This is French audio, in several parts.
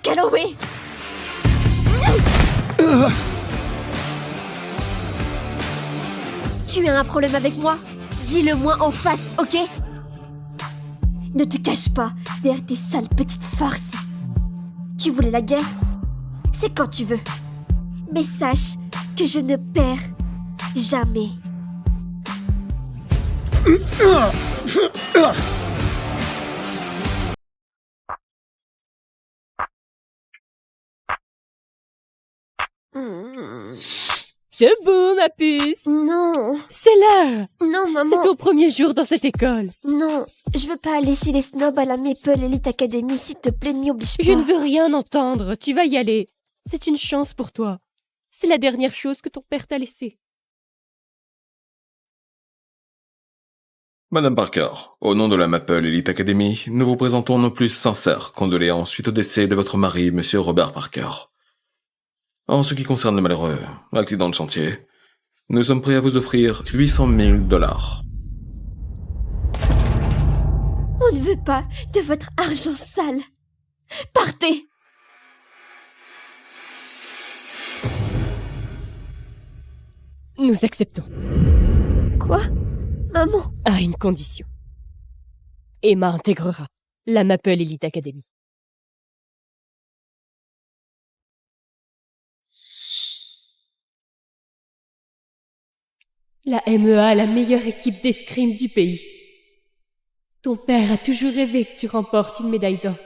Calloway! Tu as un problème avec moi? Dis-le-moi en face, ok? Ne te cache pas derrière tes sales petites farces. Tu voulais la guerre? C'est quand tu veux. Mais sache que je ne perds jamais. Debout, ma puce! Non, C'est l'heure! non C'est maman, ton premier jour dans cette école. non. Je veux pas aller chez les snobs à la Maple Elite Academy, s'il te plaît, ne m'y oblige pas. Je ne veux rien entendre, tu vas y aller. C'est une chance pour toi. C'est la dernière chose que ton père t'a laissée. Madame Parker, au nom de la Maple Elite Academy, nous vous présentons nos plus sincères condoléances suite au décès de votre mari, Monsieur Robert Parker. En ce qui concerne le malheureux accident de chantier, nous sommes prêts à vous offrir 800 000 $. On ne veut pas de votre argent sale. Partez! Nous acceptons, Quoi? Maman? à une condition. Emma intégrera la Maple Elite Academy. La MEA, la meilleure équipe d'escrime du pays. Ton père a toujours rêvé que tu remportes une médaille d'or.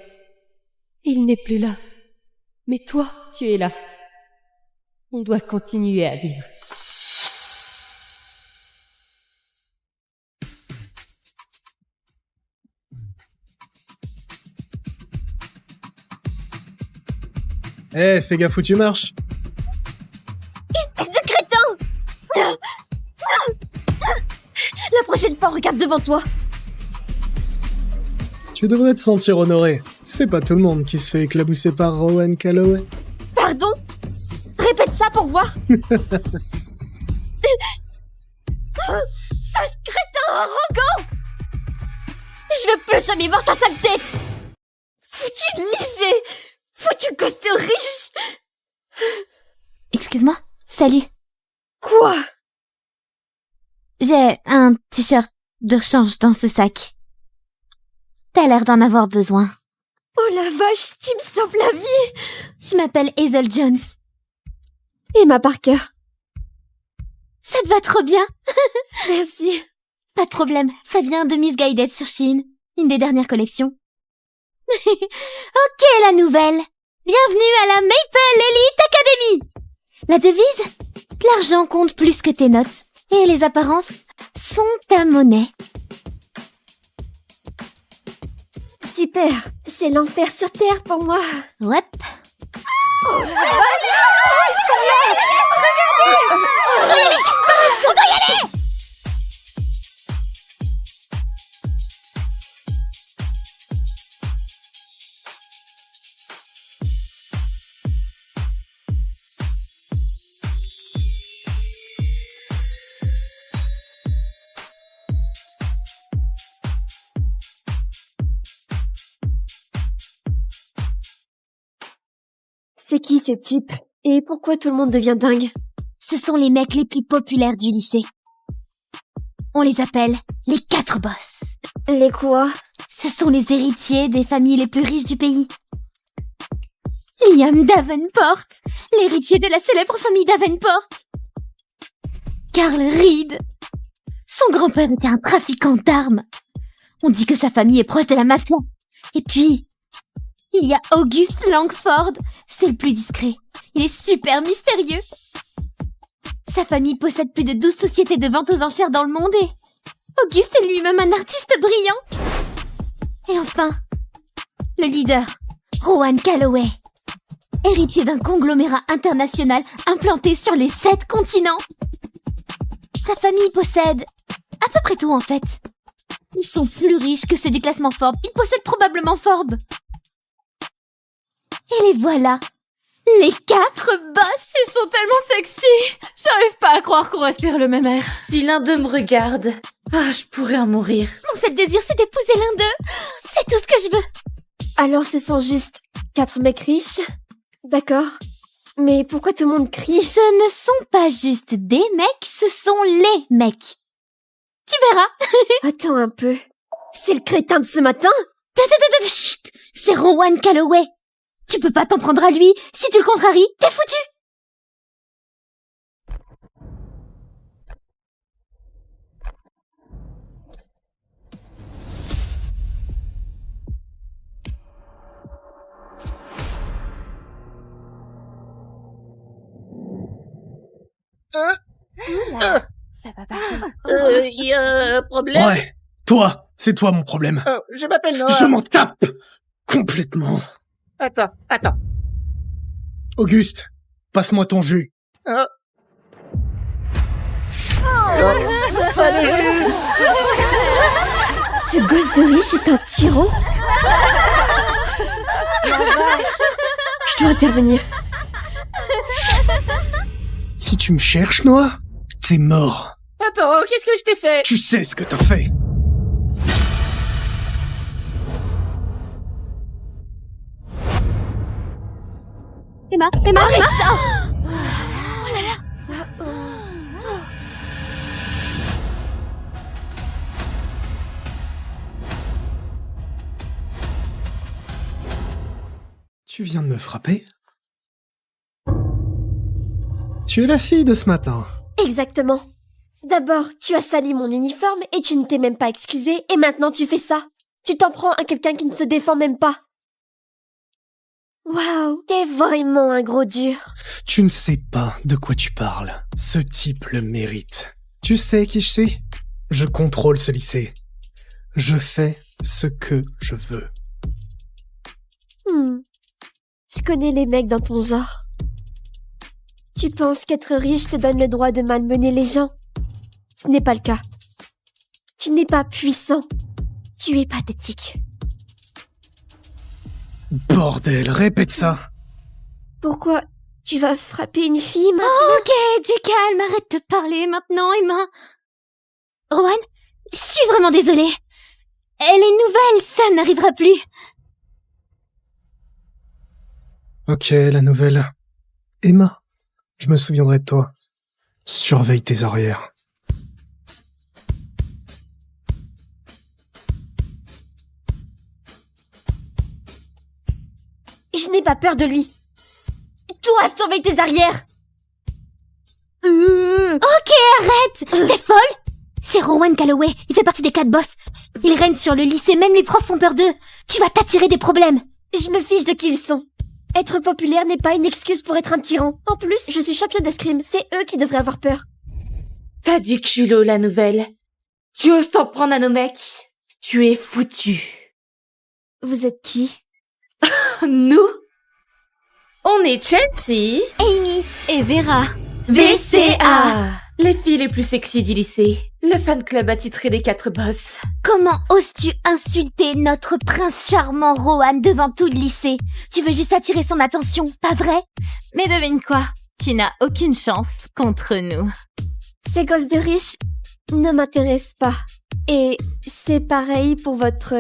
Il n'est plus là. Mais toi, tu es là. On doit continuer à vivre. Fais gaffe où tu marches. Espèce de crétin! La prochaine fois, regarde devant toi. Tu devrais te sentir honoré. C'est pas tout le monde qui se fait éclabousser par Rowan Calloway. Pardon? Répète ça pour voir. Sale crétin arrogant! Je veux plus jamais voir ta sale tête! Foutu lysé! Foutu costaud riche! Excuse-moi. Salut. Quoi? J'ai un t-shirt de rechange dans ce sac. T'as l'air d'en avoir besoin. Oh la vache, tu me sauves la vie! Je m'appelle Hazel Jones. Emma Parker. Ça te va trop bien. Merci. Pas de problème. Ça vient de Miss Guided sur Shein. Une des dernières collections. Ok, la nouvelle. Bienvenue à la Maple Elite Academy. La devise? L'argent compte plus que tes notes. Et les apparences sont ta monnaie. Super, c'est l'enfer sur Terre pour moi. Ouais. Oh la vache! Regardez! Qu'est-ce qui se passe? On doit y aller! C'est qui ces types? Et pourquoi tout le monde devient dingue? Ce sont les mecs les plus populaires du lycée. On les appelle les 4 boss. Les quoi? Ce sont les héritiers des familles les plus riches du pays. Liam Davenport, l'héritier de la célèbre famille Davenport. Carl Reed. Son grand-père était un trafiquant d'armes. On dit que sa famille est proche de la mafia. Et puis, il y a August Langford. C'est le plus discret. Il est super mystérieux. Sa famille possède plus de 12 sociétés de vente aux enchères dans le monde et Auguste est lui-même un artiste brillant. Et enfin, le leader, Rowan Calloway, héritier d'un conglomérat international implanté sur les 7 continents. Sa famille possède à peu près tout en fait. Ils sont plus riches que ceux du classement Forbes. Ils possèdent probablement Forbes. Et les voilà, les 4 boss. Ils sont tellement sexy. J'arrive pas à croire qu'on respire le même air. Si l'un d'eux me regarde, je pourrais en mourir. Mon seul désir, c'est d'épouser l'un d'eux. C'est tout ce que je veux. Alors ce sont juste 4 mecs riches? D'accord. Mais pourquoi tout le monde crie? Ce ne sont pas juste des mecs, ce sont les mecs. Tu verras. Attends un peu. C'est le crétin de ce matin? Chut, c'est Rowan Calloway. Tu peux pas t'en prendre à lui. Si tu le contraries, t'es foutu. Ça va pas. Y a un problème? Ouais, toi, c'est toi mon problème. Oh, je m'appelle Noah. Je m'en tape complètement. Attends. Auguste, passe-moi ton jus. Oh. Ce gosse de riche est un tyran? Je dois intervenir. Si tu me cherches, Noah, t'es mort. Attends, qu'est-ce que je t'ai fait? Tu sais ce que t'as fait. Emma, Arrête ça! Tu viens de me frapper? Tu es la fille de ce matin. Exactement. D'abord, tu as sali mon uniforme et tu ne t'es même pas excusé, et maintenant tu fais ça. Tu t'en prends à quelqu'un qui ne se défend même pas. Waouh, t'es vraiment un gros dur. Tu ne sais pas de quoi tu parles. Ce type le mérite. Tu sais qui je suis? Je contrôle ce lycée. Je fais ce que je veux. Je connais les mecs dans ton genre. Tu penses qu'être riche te donne le droit de malmener les gens? Ce n'est pas le cas. Tu n'es pas puissant. Tu es pathétique. Bordel, répète ça. Pourquoi tu vas frapper une fille maintenant? Ok, du calme, arrête de parler maintenant, Emma. Rowan, je suis vraiment désolée. Elle est nouvelle, ça n'arrivera plus. Ok, la nouvelle. Emma, je me souviendrai de toi. Surveille tes arrières. Je n'ai pas peur de lui. Toi, surveille tes arrières. Ok, arrête. T'es folle? C'est Rowan Calloway, il fait partie des 4 boss. Il règne sur le lycée, même les profs ont peur d'eux. Tu vas t'attirer des problèmes. Je me fiche de qui ils sont. Être populaire n'est pas une excuse pour être un tyran. En plus, je suis championne d'escrime. C'est eux qui devraient avoir peur. T'as du culot, la nouvelle. Tu oses t'en prendre à nos mecs? Tu es foutu. Vous êtes qui? Nous? On est Chelsea Amy et Vera. VCA, les filles les plus sexy du lycée. Le fan club attitré des 4 boss. Comment oses-tu insulter notre prince charmant Rowan devant tout le lycée? Tu veux juste attirer son attention, pas vrai? Mais devine quoi? Tu n'as aucune chance contre nous. Ces gosses de riches ne m'intéressent pas. Et c'est pareil pour votre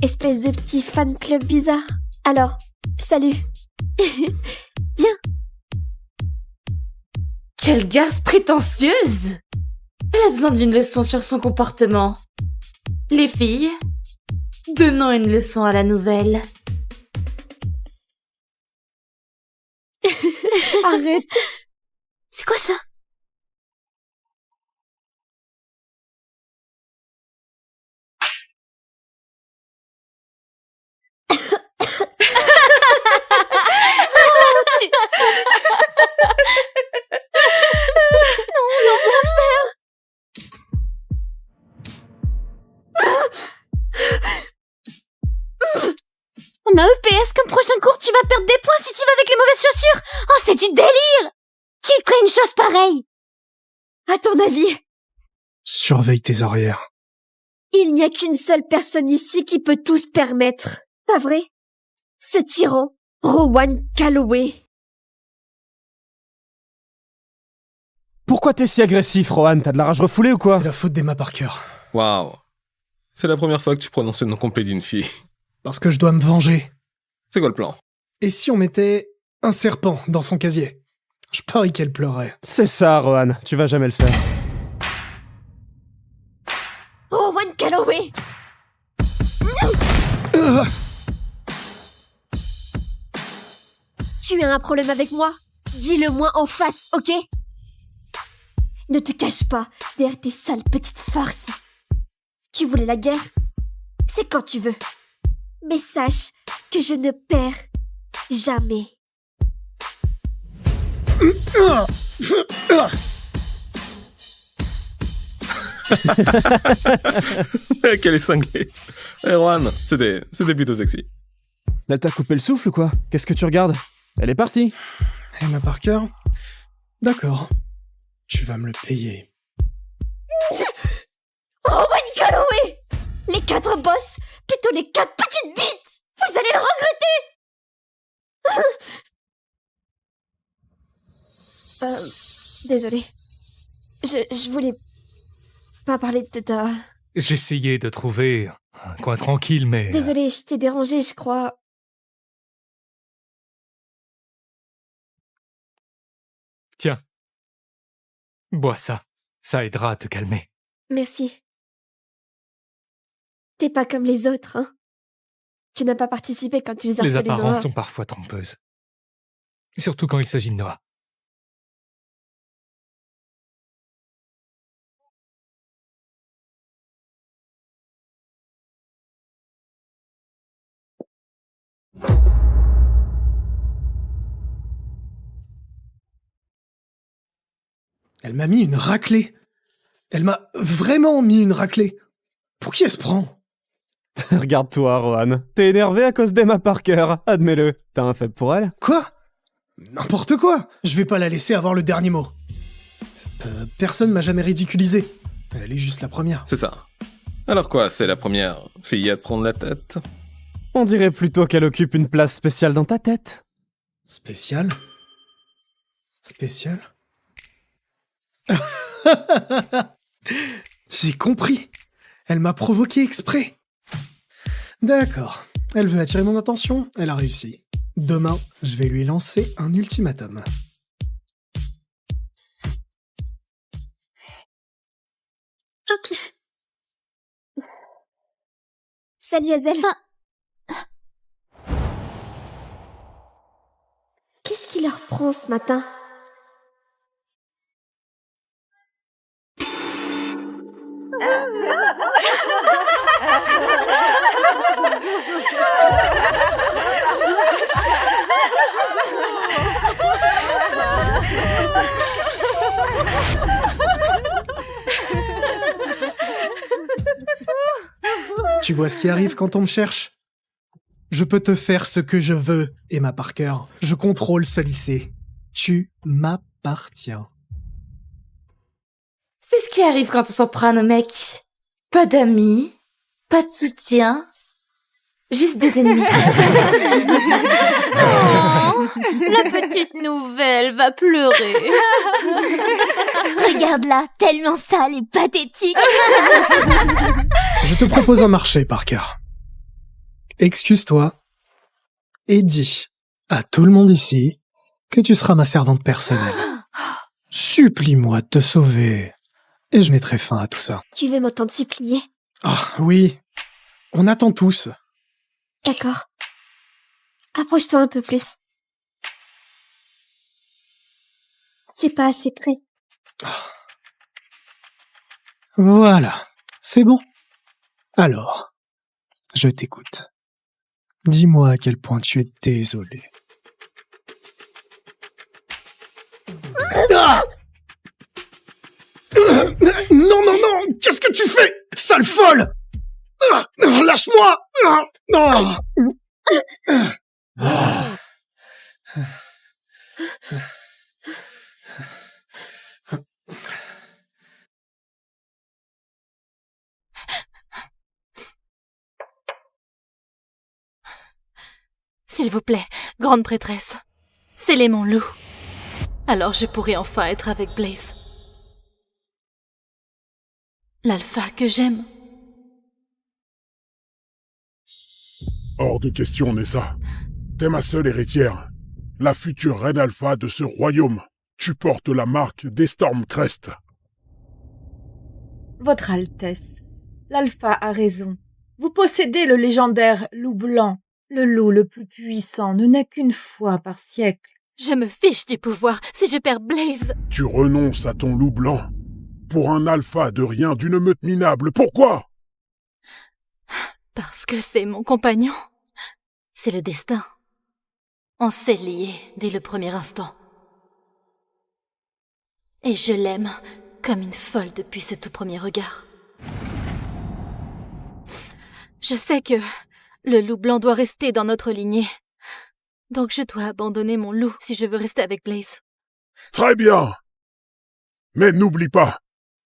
espèce de petit fan club bizarre. Alors, salut. Viens. Quelle garce prétentieuse! Elle a besoin d'une leçon sur son comportement. Les filles, donnons une leçon à la nouvelle. Arrête. C'est quoi ça? On a EPS comme prochain cours, tu vas perdre des points si tu vas avec les mauvaises chaussures. Oh, c'est du délire! Qui ferait une chose pareille? À ton avis, Surveille tes arrières. il n'y a qu'une seule personne ici qui peut tout se permettre. Pas vrai? Ce tyran, Rowan Calloway. Pourquoi t'es si agressif, Rohan? T'as de la rage refoulée ou quoi? C'est la faute d'Emma Parker. Waouh. C'est la première fois que tu prononces le nom complet d'une fille. Parce que je dois me venger. C'est quoi le plan? Et si on mettait un serpent dans son casier? Je parie qu'elle pleurait. C'est ça, Rohan, tu vas jamais le faire. Rowan Calloway! Tu as un problème avec moi? Dis-le-moi en face, ok? Ne te cache pas derrière tes sales petites farces. Tu voulais la guerre? C'est quand tu veux. Mais sache que je ne perds jamais. Qu'elle est cinglée. Erwan, c'était plutôt sexy. Elle t'a coupé le souffle ou quoi? Qu'est-ce que tu regardes? Elle est partie. Emma Parker? D'accord. Tu vas me le payer. Rowan Calloway! Les 4 boss, plutôt les 4 petites bites! Vous allez le regretter! Désolée. Je voulais pas parler de ta... J'essayais de trouver un coin tranquille, mais... Désolée, je t'ai dérangé, je crois. Tiens. Bois ça. Ça aidera à te calmer. Merci. T'es pas comme les autres, hein? Tu n'as pas participé quand tu les Les harcelais, apparences Noah. sont parfois trompeuses. Surtout quand il s'agit de Noah. Elle m'a mis une raclée. Elle m'a vraiment mis une raclée. Pour qui elle se prend? Regarde-toi, Rohan. T'es énervé à cause d'Emma Parker, admets-le. T'as un faible pour elle? Quoi? N'importe quoi. Je vais pas la laisser avoir le dernier mot. Personne m'a jamais ridiculisé. Elle est juste la première. C'est ça. Alors quoi, c'est la première fille à te prendre la tête? On dirait plutôt qu'elle occupe une place spéciale dans ta tête. Spécial? Spécial? J'ai compris. Elle m'a provoqué exprès. D'accord. Elle veut attirer mon attention, elle a réussi. Demain, je vais lui lancer un ultimatum. Salut Hazel. Qu'est-ce qui leur prend ce matin? Tu vois ce qui arrive quand on me cherche? Je peux te faire ce que je veux, Emma Parker. Je contrôle ce lycée. Tu m'appartiens. C'est ce qui arrive quand on s'en prend à nos mecs. Pas d'amis, pas de soutien, juste des ennemis. Oh, la petite nouvelle va pleurer. Regarde-la, tellement sale et pathétique. Je te propose un marché, Parker. Excuse-toi et dis à tout le monde ici que tu seras ma servante personnelle. Supplie-moi de te sauver et je mettrai fin à tout ça. Tu veux m'entendre supplier? Ah oui, on attend tous. D'accord. Approche-toi un peu plus. C'est pas assez près. Voilà, c'est bon. Alors, je t'écoute. Dis-moi à quel point tu es désolé. Ah non, non, non! Qu'est-ce que tu fais, sale folle? Lâche-moi! S'il vous plaît, grande prêtresse, scellez mon loup. Alors je pourrai enfin être avec Blaze. L'alpha que j'aime. Hors de question, Nessa. T'es ma seule héritière, la future reine alpha de ce royaume. Tu portes la marque des Stormcrest. Votre Altesse, l'Alpha a raison. Vous possédez le légendaire loup blanc. Le loup le plus puissant ne naît qu'une fois par siècle. Je me fiche du pouvoir si je perds Blaze. Tu renonces à ton loup blanc pour un alpha de rien d'une meute minable. Pourquoi? Parce que c'est mon compagnon. C'est le destin. On s'est liés dès le premier instant. Et je l'aime comme une folle depuis ce tout premier regard. Je sais que le loup blanc doit rester dans notre lignée. Donc je dois abandonner mon loup si je veux rester avec Blaze. Très bien. Mais n'oublie pas,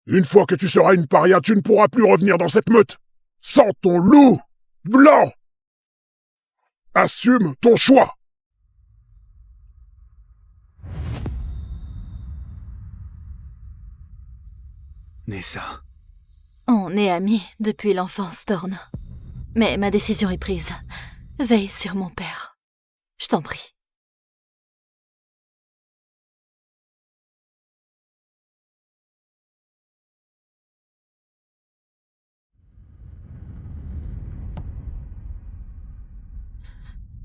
une fois que tu seras une paria, tu ne pourras plus revenir dans cette meute. Sans ton loup blanc. Assume ton choix. Nessa. On est amis depuis l'enfance, Thorn. Mais ma décision est prise. Veille sur mon père. Je t'en prie.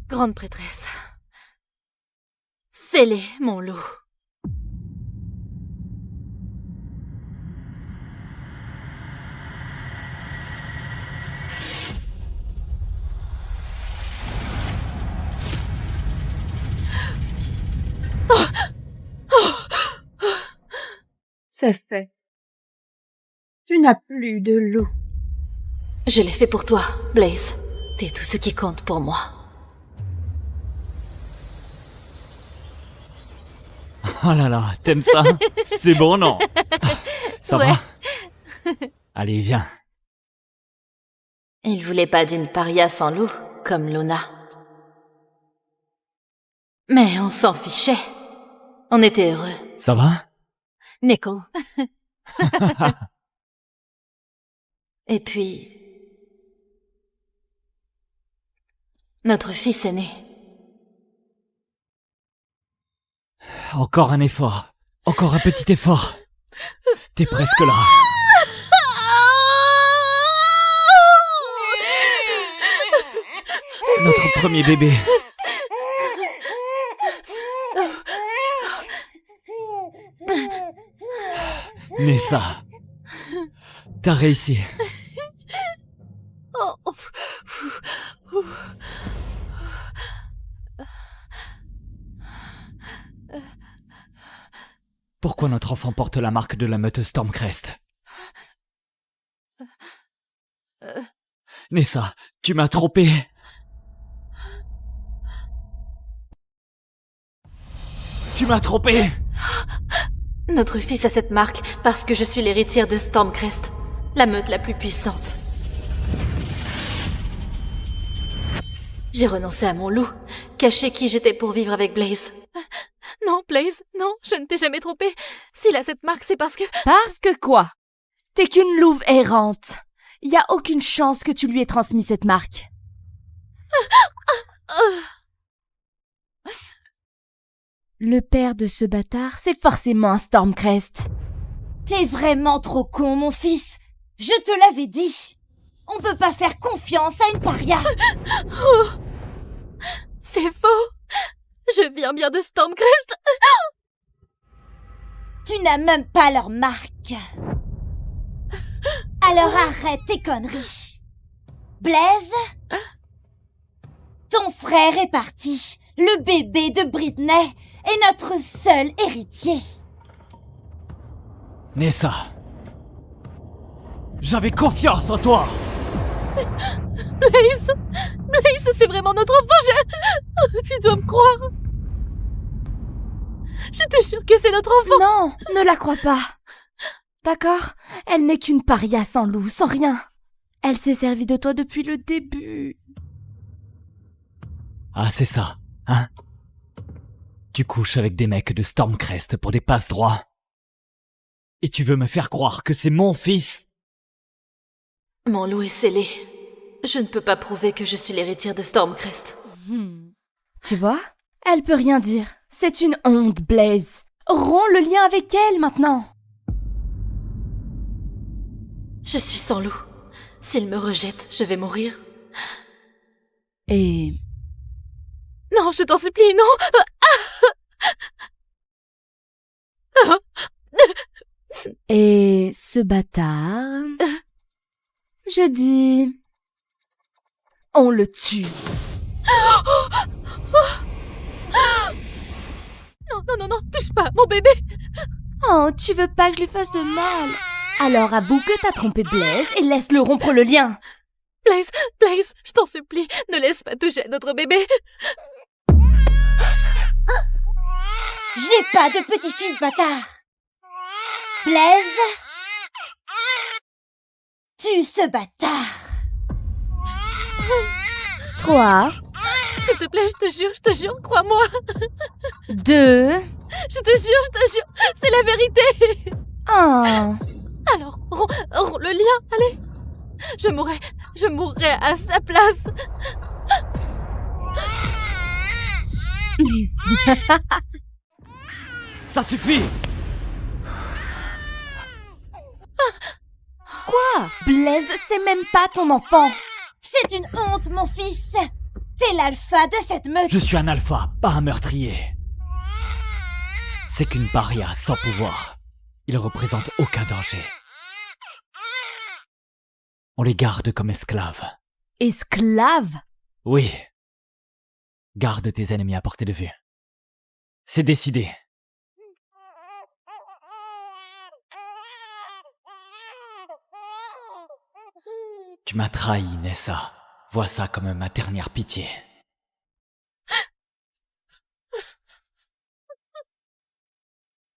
Grande prêtresse. Scellez mon loup. C'est fait. Tu n'as plus de loup. Je l'ai fait pour toi, Blaze. T'es tout ce qui compte pour moi. Oh là là, t'aimes ça? C'est bon, non? Ça Ouais. va? Allez, viens. Il voulait pas d'une paria sans loup, comme Luna. Mais on s'en fichait. On était heureux. Ça va? Nickel. Et puis... notre fils est né. Encore un effort. Encore un petit effort. T'es presque là. Notre premier bébé. Nessa. T'as réussi. Pourquoi notre enfant porte la marque de la meute Stormcrest? Nessa, tu m'as trompé. Tu m'as trompé. Notre fils a cette marque parce que je suis l'héritière de Stormcrest, la meute la plus puissante. J'ai renoncé à mon loup, caché qui j'étais pour vivre avec Blaze. Non, Blaze, non, je ne t'ai jamais trompé. S'il a cette marque, c'est parce que... Parce que quoi? T'es qu'une louve errante. Y a aucune chance que tu lui aies transmis cette marque. Le père de ce bâtard, c'est forcément un Stormcrest. T'es vraiment trop con, mon fils. Je te l'avais dit. On peut pas faire confiance à une paria. Oh, c'est faux. Je viens bien de Stormcrest. Tu n'as même pas leur marque. Alors arrête tes conneries. Blaze, ton frère est parti. Le bébé de Britney est notre seul héritier. Nessa. J'avais confiance en toi. Blaze, c'est vraiment notre enfant. Tu dois me croire. Je te jure que c'est notre enfant. Non, ne la crois pas. D'accord? Elle n'est qu'une paria sans loup, sans rien. Elle s'est servie de toi depuis le début. Ah, c'est ça, hein? Tu couches avec des mecs de Stormcrest pour des passe-droits. Et tu veux me faire croire que c'est mon fils? Mon loup est scellé. Je ne peux pas prouver que je suis l'héritière de Stormcrest. Tu vois? Elle peut rien dire. C'est une honte, Blaze. Romps le lien avec elle maintenant. Je suis sans loup. S'il me rejette, je vais mourir. Et... Non, je t'en supplie, non. Et ce bâtard... Je dis... On le tue. Non, touche pas, mon bébé. Oh, tu veux pas que je lui fasse de mal? Alors avoue que t'as trompé Blaze et laisse-le rompre le lien. Blaze, je t'en supplie, ne laisse pas toucher à notre bébé. J'ai pas de petit-fils bâtard. Blaise, tue ce bâtard. 3, S'il te plaît, je te jure, crois-moi. 2, Je te jure, c'est la vérité. 1. Alors, romps le lien, allez. Je mourrai à sa place. Ça suffit! Quoi? Blaze, c'est même pas ton enfant. C'est une honte, mon fils. T'es l'alpha de cette meute. Je suis un alpha, pas un meurtrier. C'est qu'une paria sans pouvoir. Il représente aucun danger. On les garde comme esclaves. Esclave? Oui. Garde tes ennemis à portée de vue. C'est décidé. Tu m'as trahi, Nessa. Vois ça comme ma dernière pitié.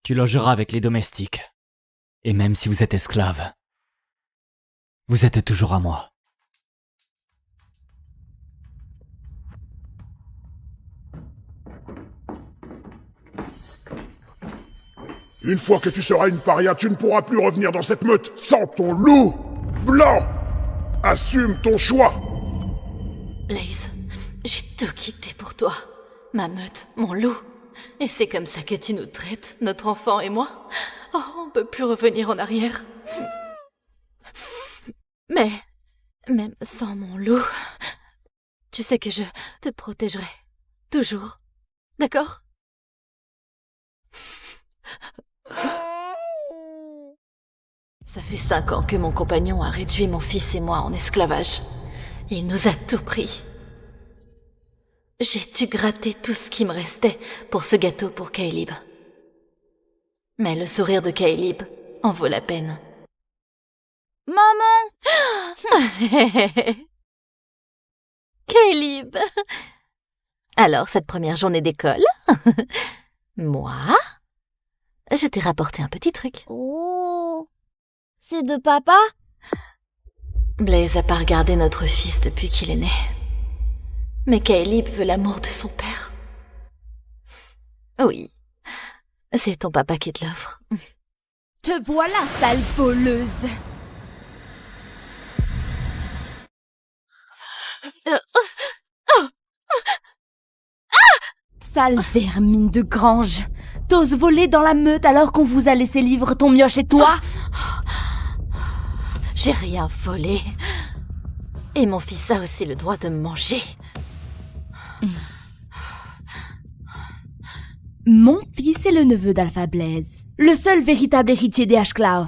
Tu logeras avec les domestiques. Et même si vous êtes esclave, vous êtes toujours à moi. Une fois que tu seras une paria, tu ne pourras plus revenir dans cette meute sans ton loup blanc. Assume ton choix. Blaze, j'ai tout quitté pour toi. Ma meute, mon loup. Et c'est comme ça que tu nous traites, notre enfant et moi. Oh, on peut plus revenir en arrière. Mais, même sans mon loup, tu sais que je te protégerai. Toujours. D'accord ? Ça fait 5 ans que mon compagnon a réduit mon fils et moi en esclavage. Il nous a tout pris. J'ai dû gratter tout ce qui me restait pour ce gâteau pour Caleb. Mais le sourire de Caleb en vaut la peine. Maman! Caleb! Alors, cette première journée d'école, moi, je t'ai rapporté un petit truc. Oh! C'est de papa? Blaze a pas regardé notre fils depuis qu'il est né. Mais Caleb veut l'amour de son père. Oui, c'est ton papa qui te l'offre. Te voilà, sale voleuse. Sale vermine de grange. T'oses voler dans la meute alors qu'on vous a laissé livre ton mioche et toi? J'ai rien volé. Et mon fils a aussi le droit de me manger. Mon fils est le neveu d'Alpha Blaze, le seul véritable héritier des Ashclaw.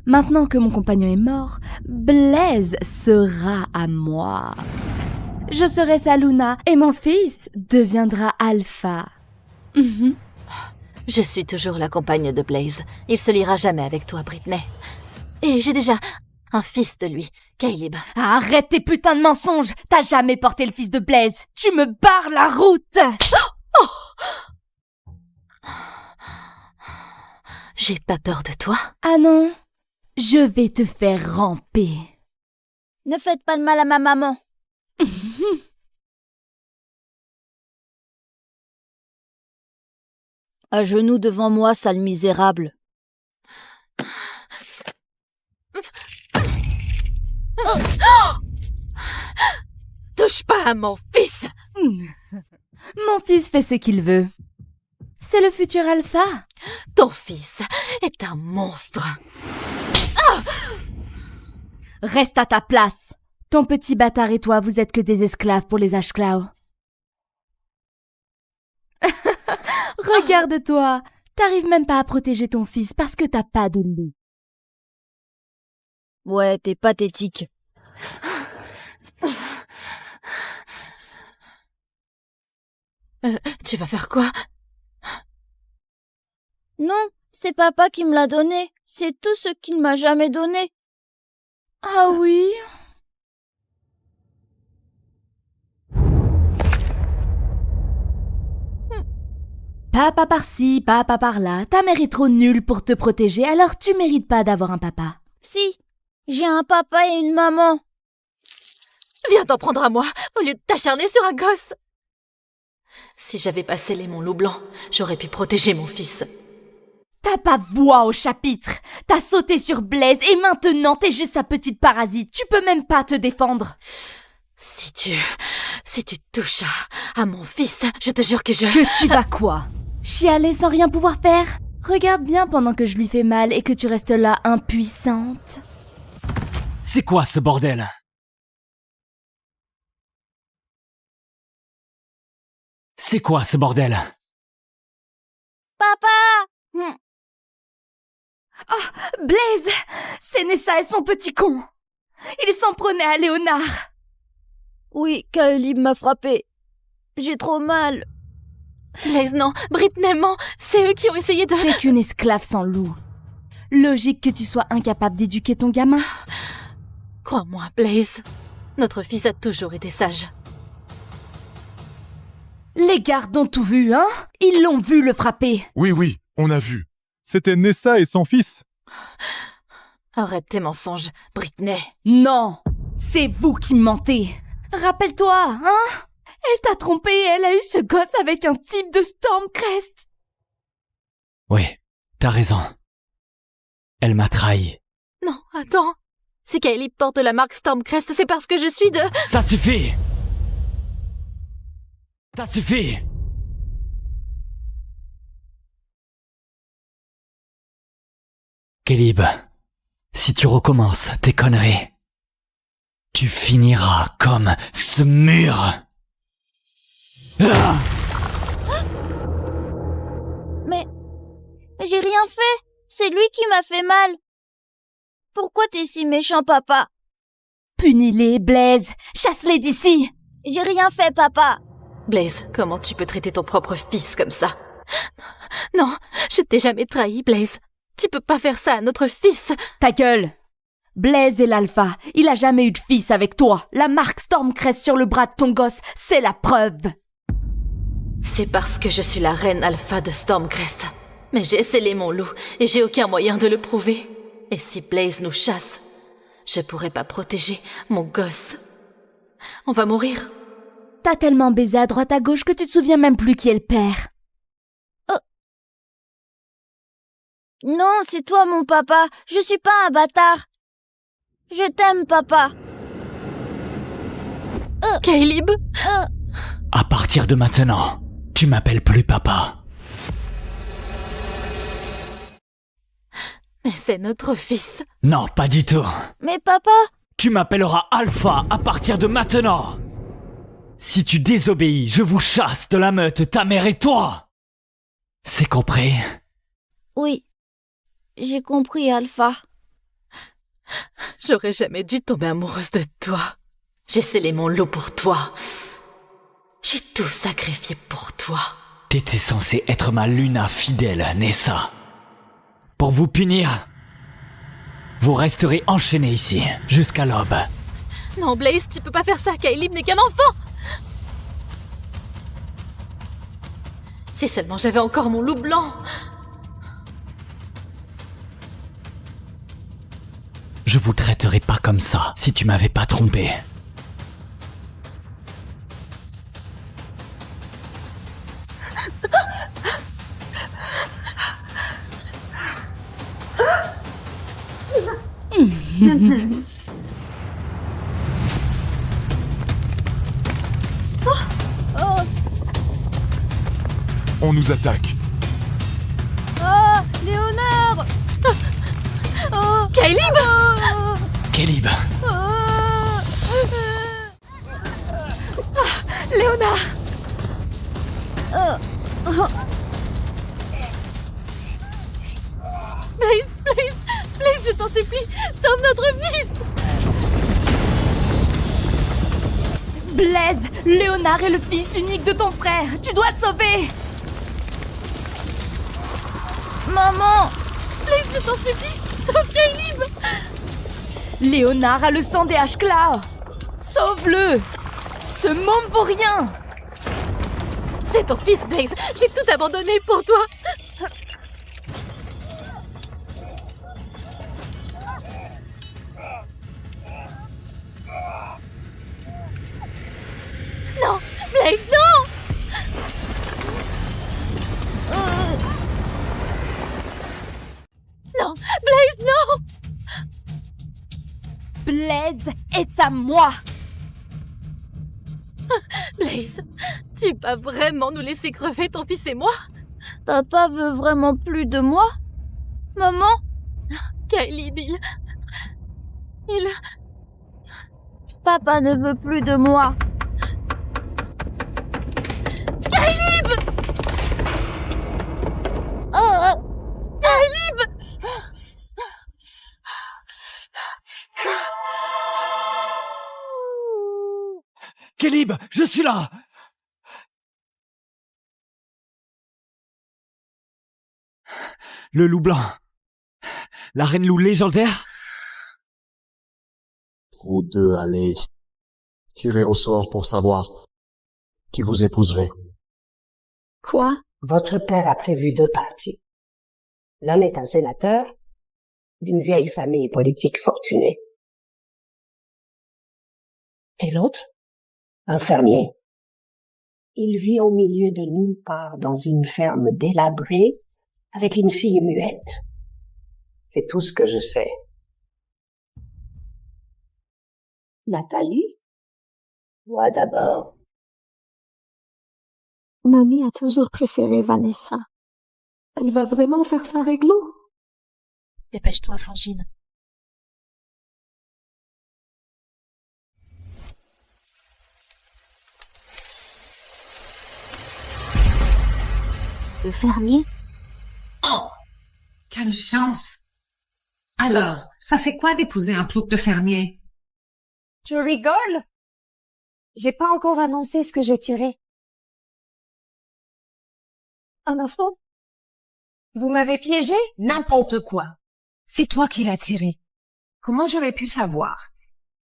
Maintenant que mon compagnon est mort, Blaze sera à moi. Je serai sa Luna et mon fils deviendra Alpha. Je suis toujours la compagne de Blaze. Il se liera jamais avec toi, Britney. Et j'ai déjà un fils de lui, Caleb. Arrête tes putains de mensonges. T'as jamais porté le fils de Blaze. Tu me barres la route. J'ai pas peur de toi. Ah non, je vais te faire ramper. Ne faites pas de mal à ma maman. À genoux devant moi, sale misérable. Touche pas à mon fils. Mon fils fait ce qu'il veut. C'est le futur alpha. Ton fils est un monstre. Reste à ta place. Ton petit bâtard et toi, vous êtes que des esclaves pour les Ashclaw. Regarde-toi. T'arrives même pas à protéger ton fils parce que t'as pas de loup. Ouais, t'es pathétique. Tu vas faire quoi? Non, c'est papa qui me l'a donné. C'est tout ce qu'il m'a jamais donné. Ah oui? Papa par-ci, papa par-là. Ta mère est trop nulle pour te protéger, alors tu mérites pas d'avoir un papa. Si, j'ai un papa et une maman. Viens t'en prendre à moi, au lieu de t'acharner sur un gosse. Si j'avais pas scellé mon loup blanc, j'aurais pu protéger mon fils. T'as pas voix au chapitre. T'as sauté sur Blaise et maintenant t'es juste sa petite parasite. Tu peux même pas te défendre. Si tu touches à mon fils, je te jure que Que tu vas quoi? Chialer sans rien pouvoir faire? Regarde bien pendant que je lui fais mal et que tu restes là impuissante. C'est quoi ce bordel? C'est quoi ce bordel? Papa! Oh, Blaise! C'est Nessa et son petit con! Ils s'en prenaient à Léonard! Oui, Kaelib m'a frappé. J'ai trop mal. Blaise, non, Britney ment. C'est eux qui ont essayé de... T'es qu'une esclave sans loup. Logique que tu sois incapable d'éduquer ton gamin. Crois-moi, Blaze. Notre fils a toujours été sage. Les gardes ont tout vu, hein? Ils l'ont vu le frapper. Oui, on a vu. C'était Nessa et son fils. Arrête tes mensonges, Britney. Non, c'est vous qui mentez. Rappelle-toi, hein? Elle t'a trompé et elle a eu ce gosse avec un type de Stormcrest. Oui, t'as raison. Elle m'a trahi. Non, attends. Si Kaelib porte la marque Stormcrest, c'est parce que je suis de... Ça suffit! Ça suffit! Kaelib, si tu recommences tes conneries, tu finiras comme ce mur. Ah! Mais j'ai rien fait. C'est lui qui m'a fait mal. Pourquoi t'es si méchant, papa? Punis-les, Blaise. Chasse-les d'ici. J'ai rien fait, papa. Blaze, comment tu peux traiter ton propre fils comme ça? Non, je t'ai jamais trahi, Blaze. Tu peux pas faire ça à notre fils. Ta gueule. Blaise est l'alpha. Il a jamais eu de fils avec toi. La marque Stormcrest sur le bras de ton gosse, c'est la preuve. C'est parce que je suis la reine alpha de Stormcrest. Mais j'ai scellé mon loup et j'ai aucun moyen de le prouver. Et si Blaze nous chasse, je pourrai pas protéger mon gosse. On va mourir. T'as tellement baisé à droite à gauche que tu te souviens même plus qui est le père. Oh. Non, c'est toi mon papa. Je suis pas un bâtard. Je t'aime, papa. Kaelib. À partir de maintenant, tu m'appelles plus papa. Mais c'est notre fils. Non, pas du tout. Mais papa... Tu m'appelleras Alpha à partir de maintenant. Si tu désobéis, je vous chasse de la meute, ta mère et toi. C'est compris? Oui, j'ai compris, Alpha. J'aurais jamais dû tomber amoureuse de toi. J'ai scellé mon loup pour toi. J'ai tout sacrifié pour toi. T'étais censé être ma Luna fidèle, Nessa. Pour vous punir, vous resterez enchaînés ici, jusqu'à l'aube. Non, Blaze, tu peux pas faire ça, Kaelib n'est qu'un enfant. Si seulement j'avais encore mon loup blanc. Je vous traiterais pas comme ça, si tu m'avais pas trompé. On nous attaque. Oh, Léonard. Oh, Caleb. Caleb. Léonard. Blaze, je t'en supplie, sauve notre fils. Blaise, Léonard est le fils unique de ton frère. Tu dois le sauver. Maman. Blaze, je t'en supplie, sauve Caleb. Léonard a le sang des Ashclaw. Sauve-le. Ce môme vaut rien. C'est ton fils, Blaze. J'ai tout abandonné pour toi. Non, Blaze, non. Non, Blaze, non. Blaise est à moi. Blaze, tu vas vraiment nous laisser crever, ton fils et moi? Papa veut vraiment plus de moi? Maman? Caleb, il... Papa ne veut plus de moi. Caleb! Caleb! Caleb, je suis là. Le loup blanc. La reine loup légendaire. Vous deux allez tirer au sort pour savoir qui vous épouserez. Quoi? Votre père a prévu 2 partis. L'un est un sénateur d'une vieille famille politique fortunée. Et l'autre? Un fermier. Il vit au milieu de nulle part dans une ferme délabrée avec une fille muette. C'est tout ce que je sais. Nathalie? Moi d'abord. Mamie a toujours préféré Vanessa. Elle va vraiment faire ça avec nous? Dépêche-toi, Frangine. Le fermier? Oh! Quelle chance! Alors, ça fait quoi d'épouser un plouc de fermier? Tu rigoles? J'ai pas encore annoncé ce que j'ai tiré. Un enfant? Vous m'avez piégé? N'importe quoi. C'est toi qui l'as tiré. Comment j'aurais pu savoir?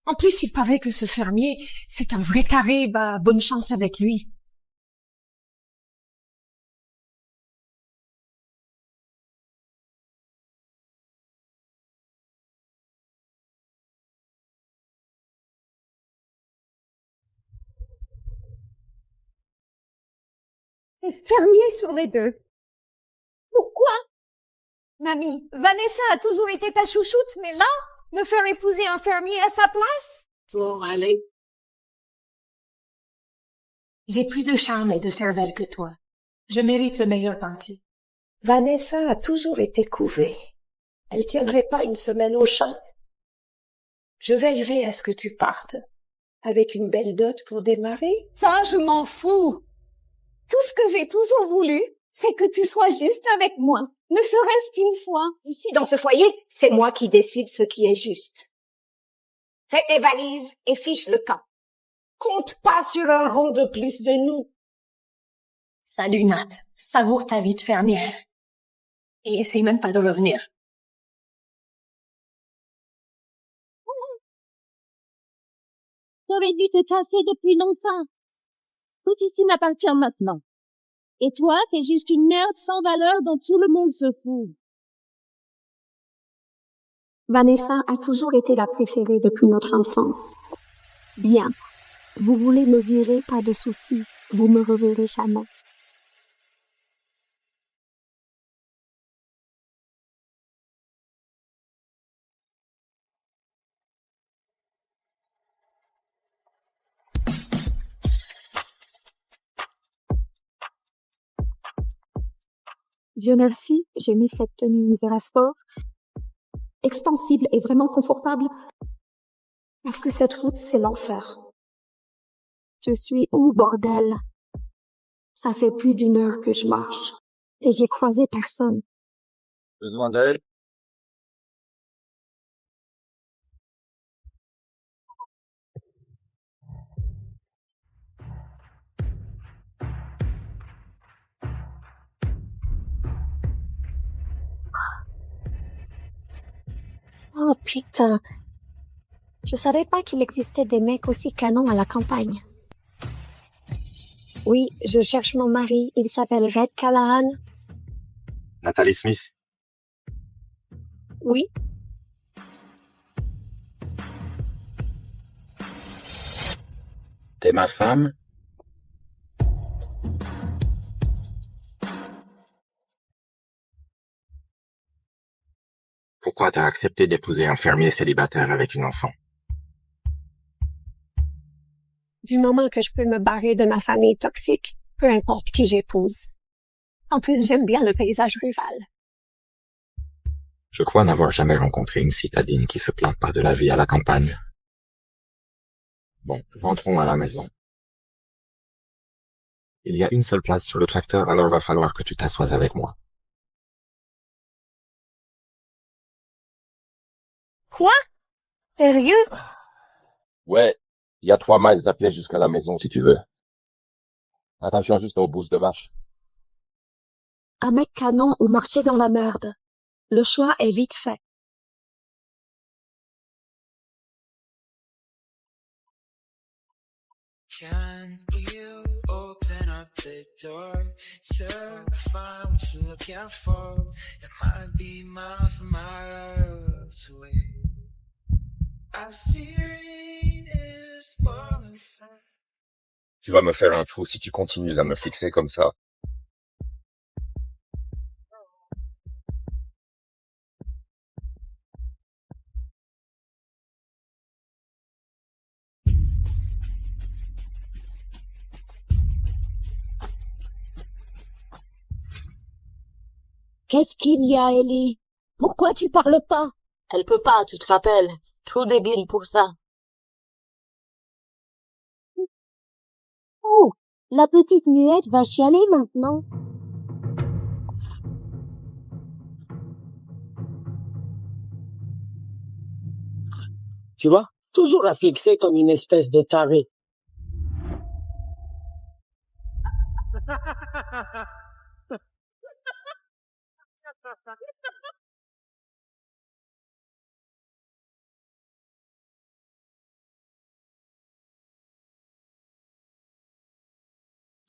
En plus, il paraît que ce fermier, c'est un vrai taré, bah, bonne chance avec lui. Fermier sur les 2. Pourquoi? Mamie, Vanessa a toujours été ta chouchoute, mais là, me faire épouser un fermier à sa place? Bon, allez. J'ai plus de charme et de cervelle que toi. Je mérite le meilleur parti. Vanessa a toujours été couvée. Elle tiendrait pas une semaine au champ. Je veillerai à ce que tu partes, avec une belle dot pour démarrer. Ça, je m'en fous. Tout ce que j'ai toujours voulu, c'est que tu sois juste avec moi, ne serait-ce qu'une fois. Ici, dans ce foyer, c'est moi qui décide ce qui est juste. Fais tes valises et fiche le camp. Compte pas sur un rond de plus de nous. Salut Nat, savoure ta vie de fermière. Et essaye même pas de revenir. T'aurais dû te casser depuis longtemps. Tout ici m'appartient maintenant. Et toi, t'es juste une merde sans valeur dont tout le monde se fout. Vanessa a toujours été la préférée depuis notre enfance. Bien. Vous voulez me virer, pas de souci. Vous me reverrez jamais. Dieu merci, j'ai mis cette tenue Misera Sport. Extensible et vraiment confortable. Parce que cette route, c'est l'enfer. Je suis où, bordel? Ça fait plus d'1 heure que je marche. Et j'ai croisé personne. Besoin d'aide? Oh putain. Je savais pas qu'il existait des mecs aussi canons à la campagne. Oui, je cherche mon mari. Il s'appelle Red Callahan. Nathalie Smith. Oui. T'es ma femme? Pourquoi t'as accepté d'épouser un fermier célibataire avec une enfant? Du moment que je peux me barrer de ma famille toxique, peu importe qui j'épouse. En plus, j'aime bien le paysage rural. Je crois n'avoir jamais rencontré une citadine qui se plaint pas de la vie à la campagne. Bon, rentrons à la maison. Il y a une seule place sur le tracteur, alors va falloir que tu t'assoies avec moi. Quoi? Sérieux? Ouais, il y a 3 miles à pied jusqu'à la maison si tu veux. Attention juste aux bousses de vache. Un mec canon ou marcher dans la merde. Le choix est vite fait. Can you open up the door to find what you're looking for? It might be miles and miles away. I see it is falling. Tu vas me faire un trou si tu continues à me fixer comme ça. Qu'est-ce qu'il y a, Ellie? Pourquoi tu parles pas? Elle peut pas, tu te rappelles. Trop débile pour ça. Oh, la petite muette va chialer maintenant. Tu vois, toujours la fixer comme une espèce de taré.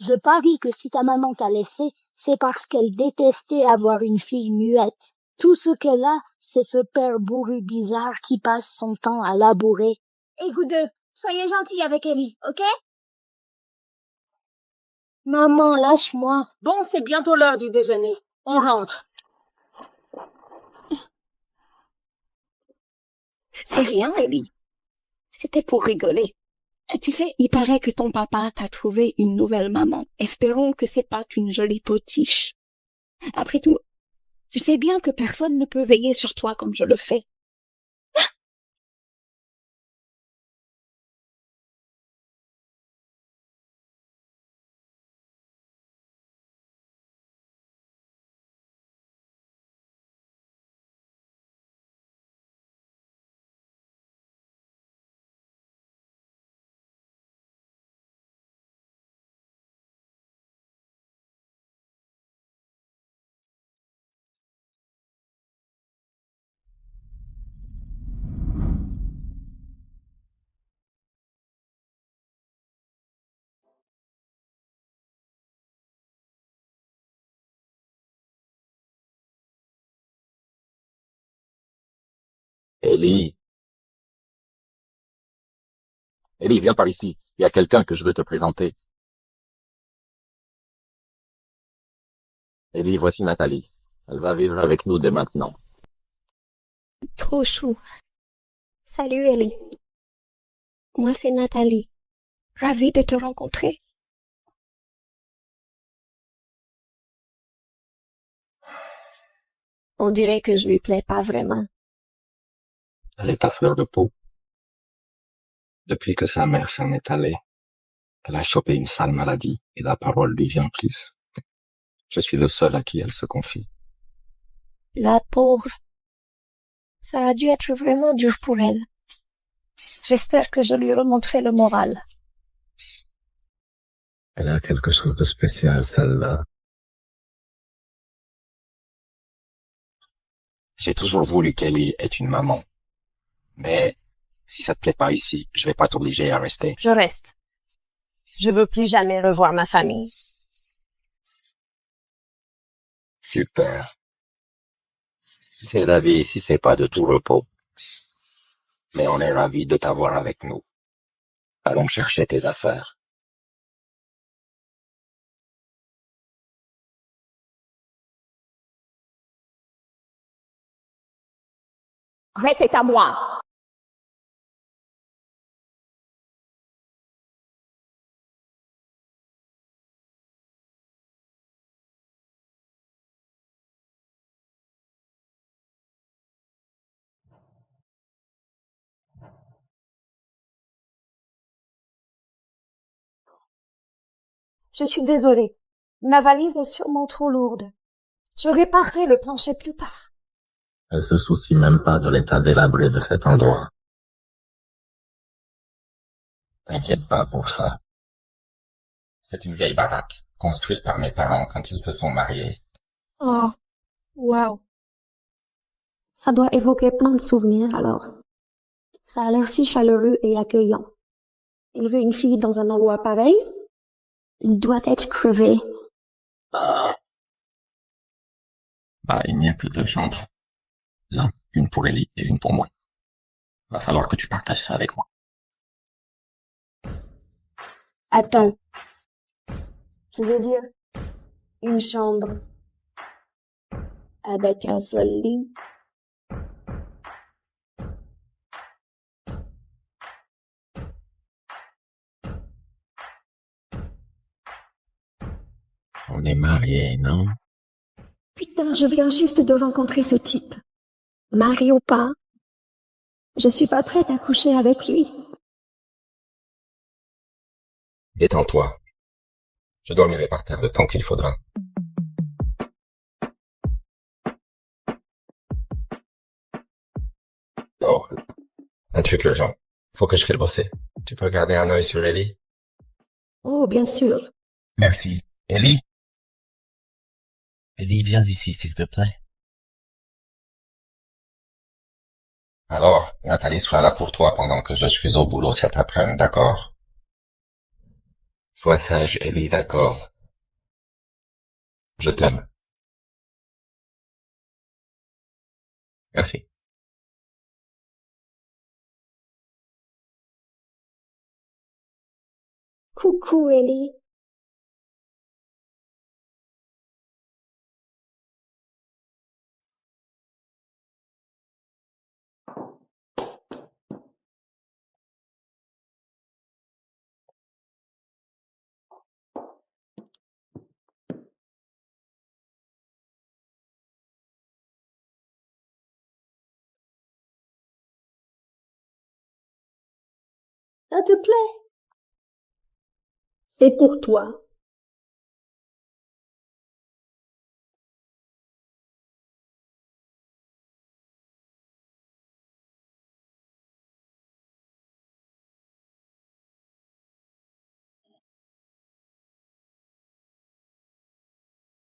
Je parie que si ta maman t'a laissé, c'est parce qu'elle détestait avoir une fille muette. Tout ce qu'elle a, c'est ce père bourru bizarre qui passe son temps à labourer. Et vous deux, soyez gentils avec Ellie, ok? Maman, lâche-moi. Bon, c'est bientôt l'heure du déjeuner. On rentre. C'est rien, Ellie. C'était pour rigoler. Tu sais, il paraît que ton papa t'a trouvé une nouvelle maman. Espérons que c'est pas qu'une jolie potiche. Après tout, tu sais bien que personne ne peut veiller sur toi comme je le fais. Ellie. Ellie, viens par ici. Il y a quelqu'un que je veux te présenter. Ellie, voici Nathalie. Elle va vivre avec nous dès maintenant. Trop chou. Salut, Ellie. Moi, c'est Nathalie. Ravie de te rencontrer. On dirait que je lui plais pas vraiment. Elle est à fleur de peau. Depuis que sa mère s'en est allée, elle a chopé une sale maladie et la parole lui vient plus. Je suis le seul à qui elle se confie. La pauvre. Ça a dû être vraiment dur pour elle. J'espère que je lui remonterai le moral. Elle a quelque chose de spécial, celle-là. J'ai toujours voulu qu'Ellie ait une maman. Mais si ça te plaît pas ici, je vais pas t'obliger à rester. Je reste. Je veux plus jamais revoir ma famille. Super. C'est la vie ici, c'est pas de tout repos. Mais on est ravis de t'avoir avec nous. Allons chercher tes affaires. Grete est à moi. Je suis désolée. Ma valise est sûrement trop lourde. Je réparerai le plancher plus tard. Elle se soucie même pas de l'état délabré de cet endroit. T'inquiète pas pour ça. C'est une vieille baraque, construite par mes parents quand ils se sont mariés. Oh, wow. Ça doit évoquer plein de souvenirs alors. Ça a l'air si chaleureux et accueillant. Élever une fille dans un endroit pareil, il doit être crevé. Bah, il n'y a que 2 chambres. Là, une pour Ellie et une pour moi. Va falloir que tu partages ça avec moi. Attends. Tu veux dire une chambre avec un seul lit? On est mariés, non? Putain, je viens juste de rencontrer ce type. Mari ou pas, je suis pas prête à coucher avec lui. Détends-toi. Je dormirai par terre le temps qu'il faudra. Oh, un truc urgent. Faut que je file bosser. Tu peux garder un œil sur Ellie? Oh, bien sûr. Merci. Ellie? Ellie, viens ici, s'il te plaît. Alors, Nathalie sera là pour toi pendant que je suis au boulot cet après-midi, d'accord? Sois sage, Ellie, d'accord? Je t'aime. Merci. Coucou, Ellie. Ça te plaît? C'est pour toi.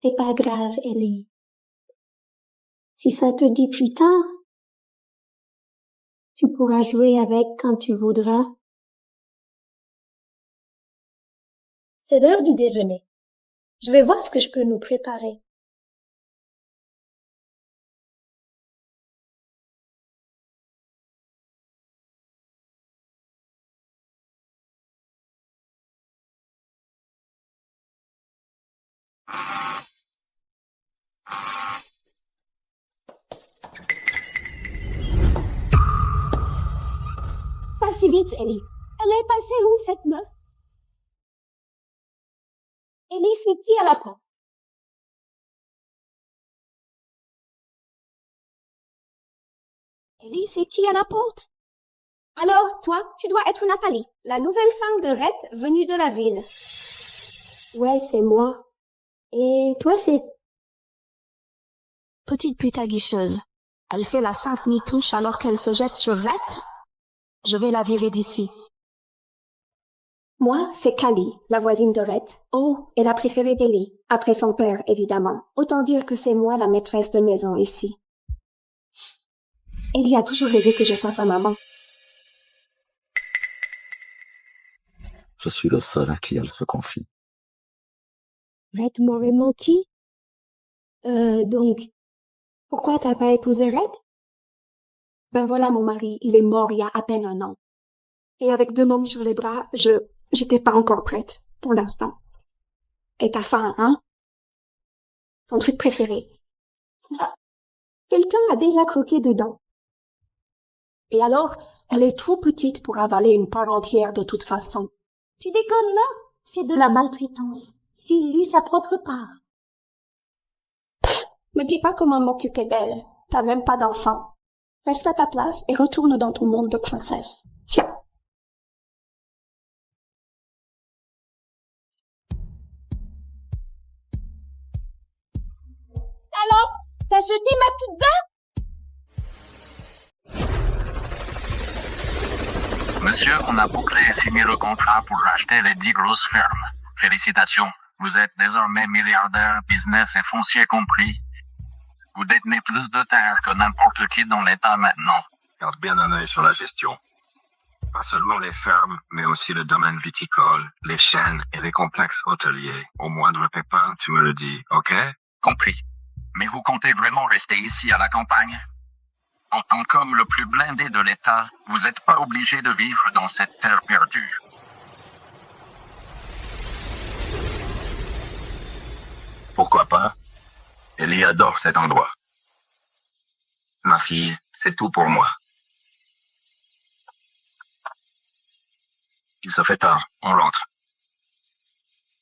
C'est pas grave, Ellie. Si ça te dit plus tard, tu pourras jouer avec quand tu voudras. C'est l'heure du déjeuner. Je vais voir ce que je peux nous préparer. Pas si vite, Ellie. Elle est passée où, cette meuf? Ellie, c'est qui à la porte? Ellie, c'est qui à la porte? Alors, toi, tu dois être Nathalie, la nouvelle femme de Red venue de la ville. Ouais, c'est moi. Et toi, c'est... Petite pute aguicheuse. Elle fait la sainte nitouche alors qu'elle se jette sur Red. Je vais la virer d'ici. Moi, c'est Kali, la voisine de Red. Oh, et la préférée d'Ellie, après son père, évidemment. Autant dire que c'est moi la maîtresse de maison ici. Ellie a toujours rêvé que je sois sa maman. Je suis le seul à qui elle se confie. Red m'aurait menti? Donc, pourquoi t'as pas épousé Red? Ben voilà mon mari, il est mort il y a à peine 1 an. Et avec 2 mômes sur les bras, j'étais pas encore prête, pour l'instant. Et ta faim, hein? Ton truc préféré. Ah, quelqu'un a déjà croqué dedans. Et alors, elle est trop petite pour avaler une part entière de toute façon. Tu déconnes là? C'est de la maltraitance. File-lui sa propre part. Pff, me dis pas comment m'occuper d'elle. T'as même pas d'enfant. Reste à ta place et retourne dans ton monde de princesse. Tiens. Alors, t'as jeté ma pizza? Monsieur, on a bouclé et signé le contrat pour racheter les 10 grosses fermes. Félicitations, vous êtes désormais milliardaire, business et foncier compris. Vous détenez plus de terre que n'importe qui dans l'État maintenant. Garde bien un œil sur la gestion. Pas seulement les fermes, mais aussi le domaine viticole, les chênes et les complexes hôteliers. Au moindre pépin, tu me le dis, ok? Compris. Mais vous comptez vraiment rester ici à la campagne? En tant qu'homme le plus blindé de l'État, vous n'êtes pas obligé de vivre dans cette terre perdue. Pourquoi pas? Ellie adore cet endroit. Ma fille, c'est tout pour moi. Il se fait tard, on rentre.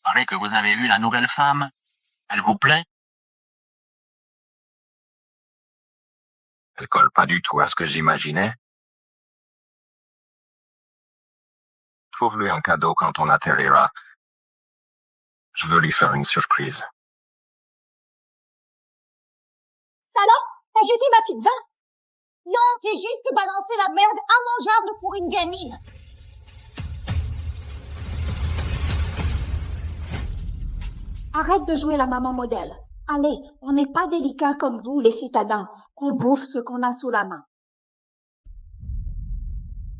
Paraît que vous avez vu la nouvelle femme. Elle vous plaît? Elle colle pas du tout à ce que j'imaginais. Trouve-lui un cadeau quand on atterrira. Je veux lui faire une surprise. Salope, t'as jeté ma pizza? Non, j'ai juste balancé la merde immangeable pour une gamine. Arrête de jouer la maman modèle. Allez, on n'est pas délicats comme vous, les citadins. On bouffe ce qu'on a sous la main.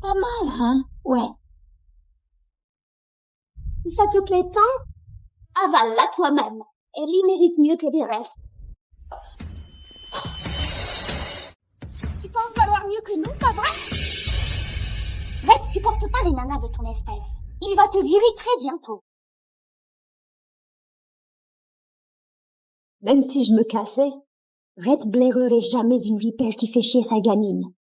Pas mal, hein? Ouais. Si ça te plaît tant, avale-la toi-même. Ellie mérite mieux que les restes. Tu penses valoir mieux que nous, pas vrai? Red supporte pas les nanas de ton espèce. Il va te virer très bientôt. Même si je me cassais, Red blairerait jamais une vipère qui fait chier sa gamine.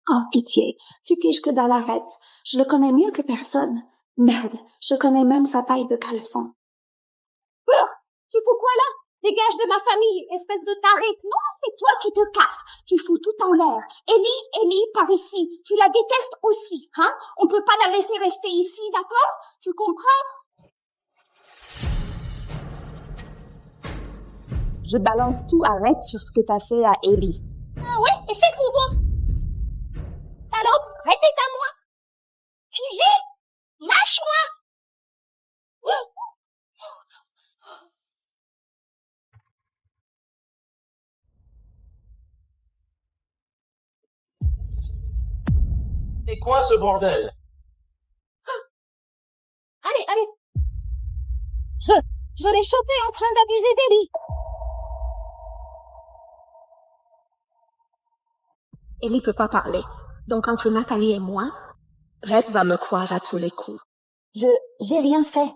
Oh, pitié, tu piges que dans l'arrête. Je le connais mieux que personne. Merde, je connais même sa taille de caleçon. Tu fous quoi là? Dégage de ma famille, espèce de taré. Non, c'est toi qui te casses. Tu fous tout en l'air. Ellie, par ici. Tu la détestes aussi, hein? On peut pas la laisser rester ici, d'accord? Tu comprends? Je balance tout à Red sur ce que t'as fait à Ellie. Ah ouais? Et c'est pour moi? Alors, Red est à moi? Figé? Lâche-moi! C'est quoi ce bordel? Allez! Je l'ai chopé en train d'abuser d'Ellie. Ellie peut pas parler. Donc entre Nathalie et moi, Red va me croire à tous les coups. J'ai rien fait.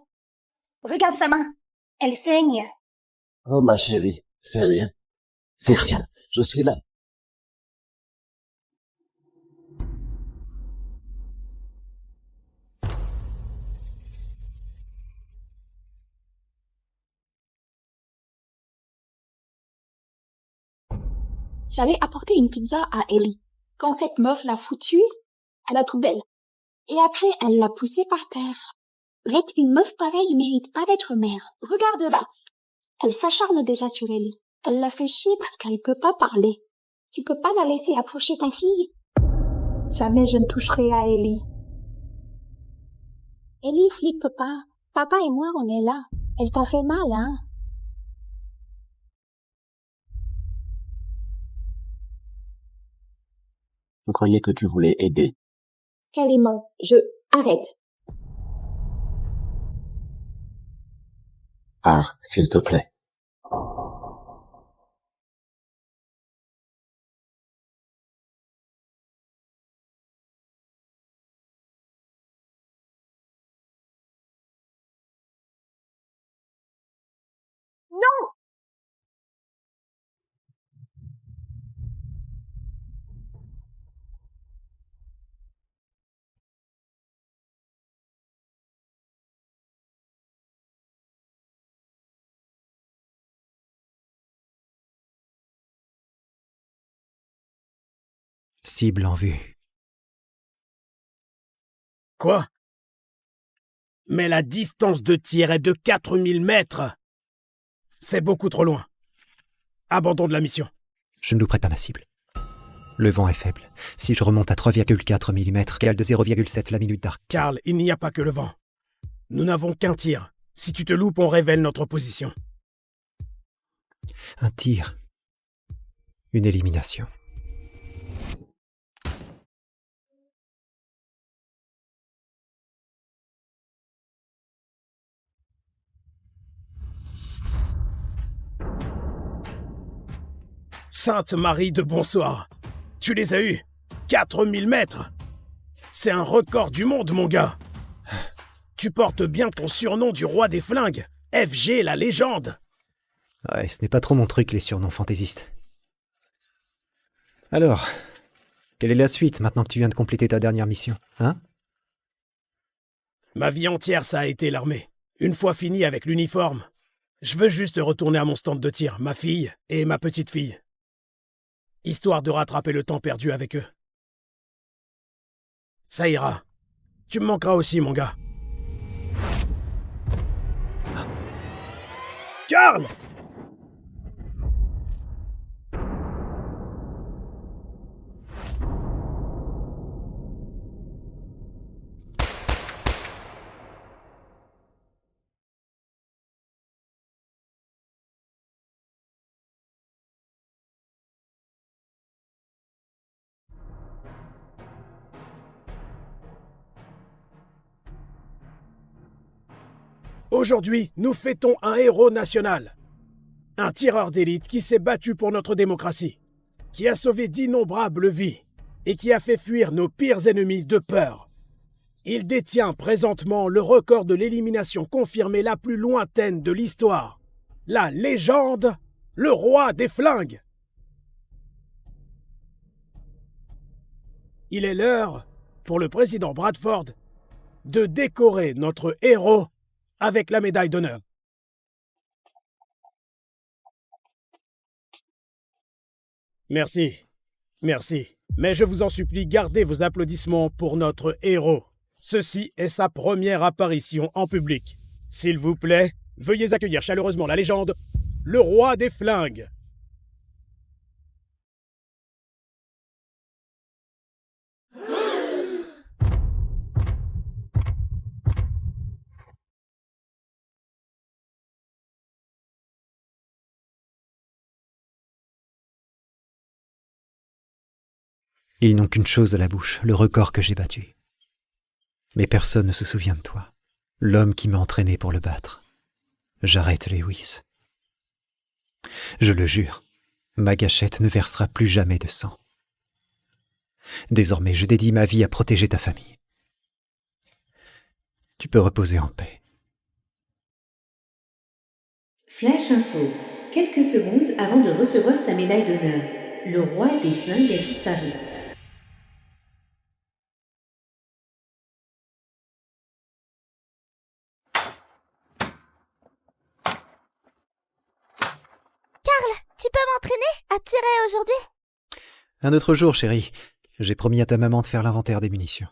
Regarde sa main. Elle saigne. Oh ma chérie, c'est rien. C'est rien. Je suis là. J'allais apporter une pizza à Ellie, quand cette meuf l'a foutue à la poubelle. Et après, elle l'a poussée par terre. Red, une meuf pareille mérite pas d'être mère. Regarde-la. Elle s'acharne déjà sur Ellie. Elle la fait chier parce qu'elle peut pas parler. Tu peux pas la laisser approcher ta fille. Jamais je ne toucherai à Ellie. Ellie, flippe pas. Papa et moi, on est là. Elle t'a fait mal, hein? Je croyais que tu voulais aider. Kalima, arrête. Ah, s'il te plaît. Non! Cible en vue. Quoi? Mais la distance de tir est de 4000 mètres. C'est beaucoup trop loin. Abandon de la mission. Je ne louperai pas ma cible. Le vent est faible. Si je remonte à 3,4 mm, égale de 0,7 la minute d'arc. Karl, il n'y a pas que le vent. Nous n'avons qu'un tir. Si tu te loupes, on révèle notre position. Un tir. Une élimination. Sainte Marie de bonsoir. Tu les as eus. 4000 mètres. C'est un record du monde, mon gars. Tu portes bien ton surnom du roi des flingues. FG, la légende. Ouais, ce n'est pas trop mon truc, les surnoms fantaisistes. Alors, quelle est la suite, maintenant que tu viens de compléter ta dernière mission, hein? Ma vie entière, ça a été l'armée. Une fois fini avec l'uniforme, je veux juste retourner à mon stand de tir, ma fille et ma petite fille. Histoire de rattraper le temps perdu avec eux. Ça ira. Tu me manqueras aussi, mon gars. Karl! Aujourd'hui, nous fêtons un héros national. Un tireur d'élite qui s'est battu pour notre démocratie, qui a sauvé d'innombrables vies et qui a fait fuir nos pires ennemis de peur. Il détient présentement le record de l'élimination confirmée la plus lointaine de l'histoire. La légende, le roi des flingues. Il est l'heure, pour le président Bradford, de décorer notre héros avec la médaille d'honneur. Merci, merci. Mais je vous en supplie, gardez vos applaudissements pour notre héros. Ceci est sa première apparition en public. S'il vous plaît, veuillez accueillir chaleureusement la légende, le roi des flingues. Ils n'ont qu'une chose à la bouche, le record que j'ai battu. Mais personne ne se souvient de toi, l'homme qui m'a entraîné pour le battre. J'arrête Lewis. Je le jure, ma gâchette ne versera plus jamais de sang. Désormais, je dédie ma vie à protéger ta famille. Tu peux reposer en paix. Flash info. Quelques secondes avant de recevoir sa médaille d'honneur. Le roi des flingues a disparu. Karl, tu peux m'entraîner à tirer aujourd'hui? Un autre jour, chérie. J'ai promis à ta maman de faire l'inventaire des munitions.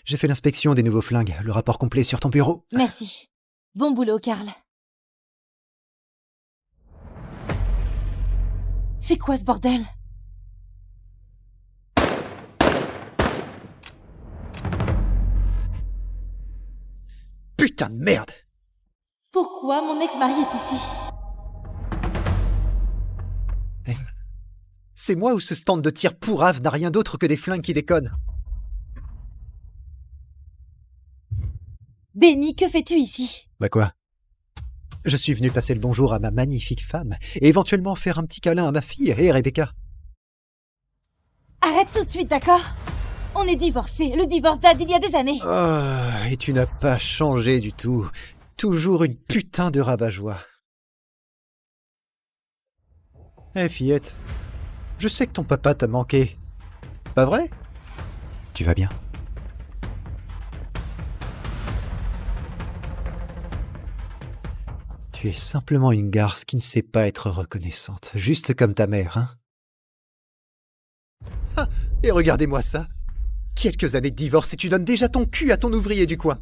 J'ai fait l'inspection des nouveaux flingues, le rapport complet sur ton bureau. Merci. Bon boulot, Karl. C'est quoi ce bordel? Putain de merde! Pourquoi mon ex-mari est ici? C'est moi ou ce stand de tir pourrave n'a rien d'autre que des flingues qui déconnent? Benny, que fais-tu ici? Bah quoi? Je suis venu passer le bonjour à ma magnifique femme et éventuellement faire un petit câlin à ma fille et Rebecca. Arrête tout de suite, d'accord? On est divorcés. Le divorce date d'il y a des années. Oh, et tu n'as pas changé du tout. Toujours une putain de rabat-joie. Eh fillette, je sais que ton papa t'a manqué. Pas vrai? Tu vas bien? Tu es simplement une garce qui ne sait pas être reconnaissante, juste comme ta mère, hein? Ah, et regardez-moi ça! Quelques années de divorce et tu donnes déjà ton cul à ton ouvrier du coin.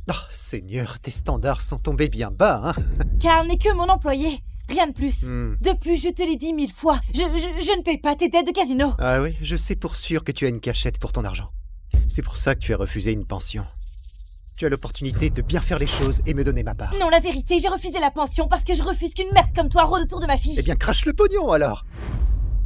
Oh, Seigneur, tes standards sont tombés bien bas, hein? Karl n'est que mon employé. Rien de plus. De plus, je te l'ai dit 1000 fois. Je ne paye pas tes dettes de casino. Ah oui, je sais pour sûr que tu as une cachette pour ton argent. C'est pour ça que tu as refusé une pension. Tu as l'opportunité de bien faire les choses et me donner ma part. Non, la vérité, j'ai refusé la pension parce que je refuse qu'une merde comme toi rôde autour de ma fille. Eh bien, crache le pognon alors!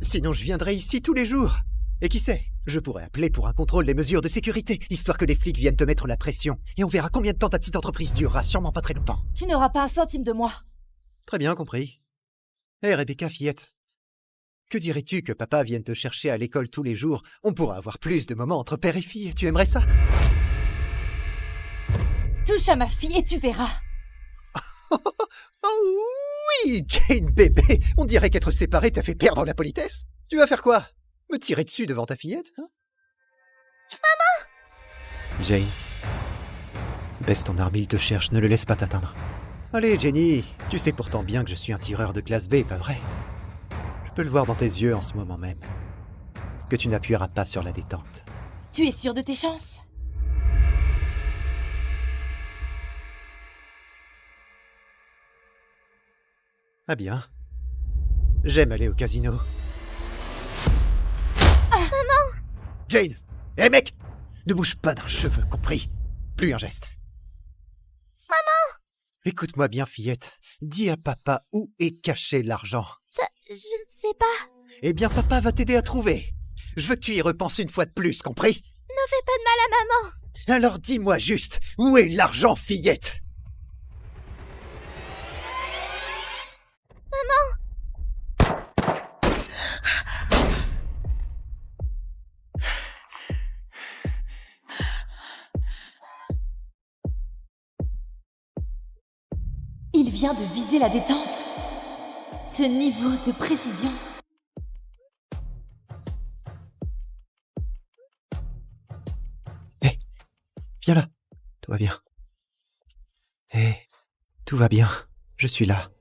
Sinon, je viendrai ici tous les jours. Et qui sait, je pourrais appeler pour un contrôle des mesures de sécurité, histoire que les flics viennent te mettre la pression. Et on verra combien de temps ta petite entreprise durera, sûrement pas très longtemps. Tu n'auras pas un centime de moi. Très bien compris. Hé, Rebecca, fillette. Que dirais-tu que papa vienne te chercher à l'école tous les jours? On pourra avoir plus de moments entre père et fille. Tu aimerais ça? Touche à ma fille et tu verras. Oh oui, Jane bébé. On dirait qu'être séparés t'a fait perdre la politesse. Tu vas faire quoi? Me tirer dessus devant ta fillette, hein? Maman! Jane. Baisse ton arme, il te cherche, ne le laisse pas t'atteindre. Allez, Jenny, tu sais pourtant bien que je suis un tireur de classe B, pas vrai? Je peux le voir dans tes yeux en ce moment même. Que tu n'appuieras pas sur la détente. Tu es sûr de tes chances? Ah bien. J'aime aller au casino. Maman! Jane! Hé mec! Ne bouge pas d'un cheveu, compris? Plus un geste. Maman! Écoute-moi bien, fillette. Dis à papa où est caché l'argent. Je ne sais pas. Eh bien, papa va t'aider à trouver. Je veux que tu y repenses une fois de plus, compris? Ne fais pas de mal à maman. Alors dis-moi juste, où est l'argent, fillette? Maman! Il vient de viser la détente. Ce niveau de précision. Hé, viens là. Tout va bien. Hé, tout va bien. Je suis là.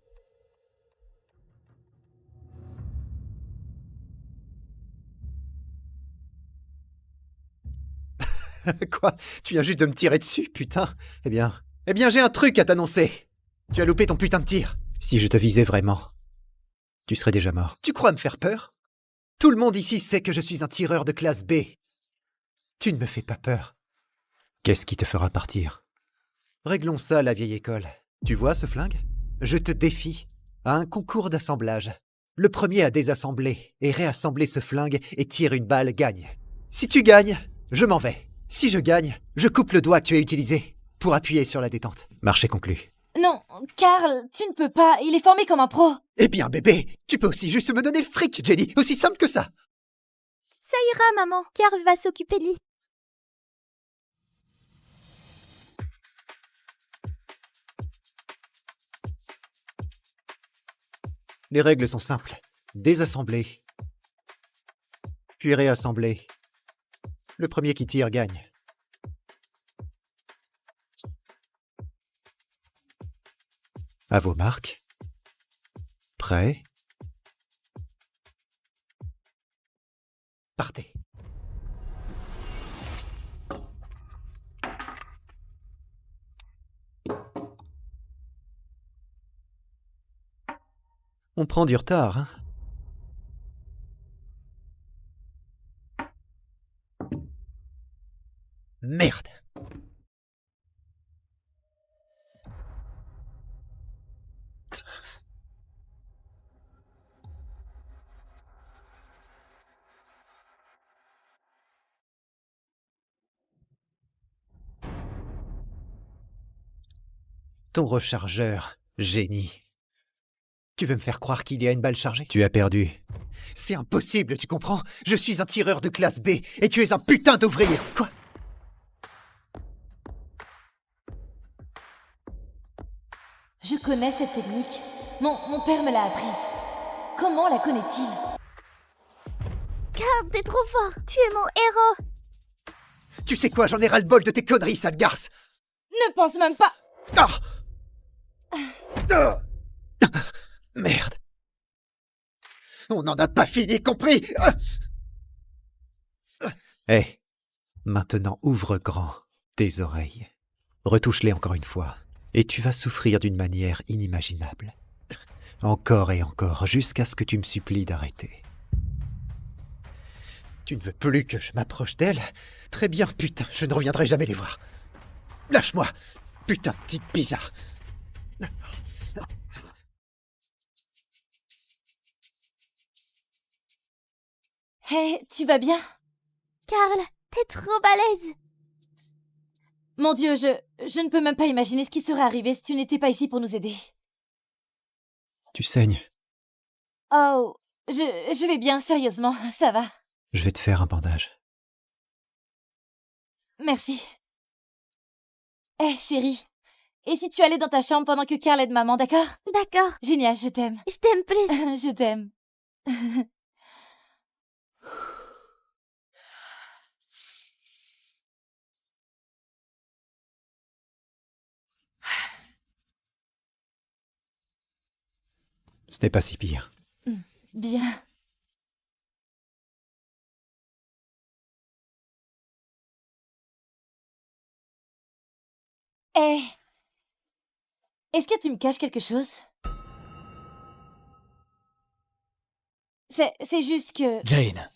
Quoi? Tu viens juste de me tirer dessus, putain? Eh bien, j'ai un truc à t'annoncer. Tu as loupé ton putain de tir. Si je te visais vraiment, tu serais déjà mort. Tu crois me faire peur? Tout le monde ici sait que je suis un tireur de classe B. Tu ne me fais pas peur. Qu'est-ce qui te fera partir? Réglons ça à la vieille école. Tu vois ce flingue? Je te défie à un concours d'assemblage. Le premier à désassembler et réassembler ce flingue et tirer une balle gagne. Si tu gagnes, je m'en vais. Si je gagne, je coupe le doigt que tu as utilisé pour appuyer sur la détente. Marché conclu. Non, Karl, tu ne peux pas. Il est formé comme un pro. Eh bien, bébé, tu peux aussi juste me donner le fric, Jenny. Aussi simple que ça. Ça ira, maman. Karl va s'occuper de lui. Les règles sont simples. Désassembler, puis réassembler. Le premier qui tire gagne. À vos marques. Prêt. Partez. On prend du retard, hein? Merde! Ton rechargeur, génie. Tu veux me faire croire qu'il y a une balle chargée? Tu as perdu. C'est impossible, tu comprends? Je suis un tireur de classe B et tu es un putain d'ouvrier. Quoi? Je connais cette technique. Mon père me l'a apprise. Comment la connaît-il? Carl, t'es trop fort. Tu es mon héros. Tu sais quoi, j'en ai ras-le-bol de tes conneries, sale garce. Ne pense même pas. Ah! Merde. On n'en a pas fini, compris? Hé, maintenant ouvre grand tes oreilles. Retouche-les encore une fois, et tu vas souffrir d'une manière inimaginable. Encore et encore, jusqu'à ce que tu me supplies d'arrêter. Tu ne veux plus que je m'approche d'elle? Très bien, putain, je ne reviendrai jamais les voir. Lâche-moi, putain de type bizarre. Hé, tu vas bien? Carl, t'es trop balèze. Mon Dieu, je ne peux même pas imaginer ce qui serait arrivé si tu n'étais pas ici pour nous aider. Tu saignes. Oh, je vais bien, sérieusement, ça va. Je vais te faire un bandage. Merci. Hé, chérie, et si tu allais dans ta chambre pendant que Carl aide maman, d'accord? D'accord. Génial, je t'aime. Je t'aime plus. Je t'aime. Ce n'est pas si pire. Bien. Hé, est-ce que tu me caches quelque chose? C'est juste que... Jane.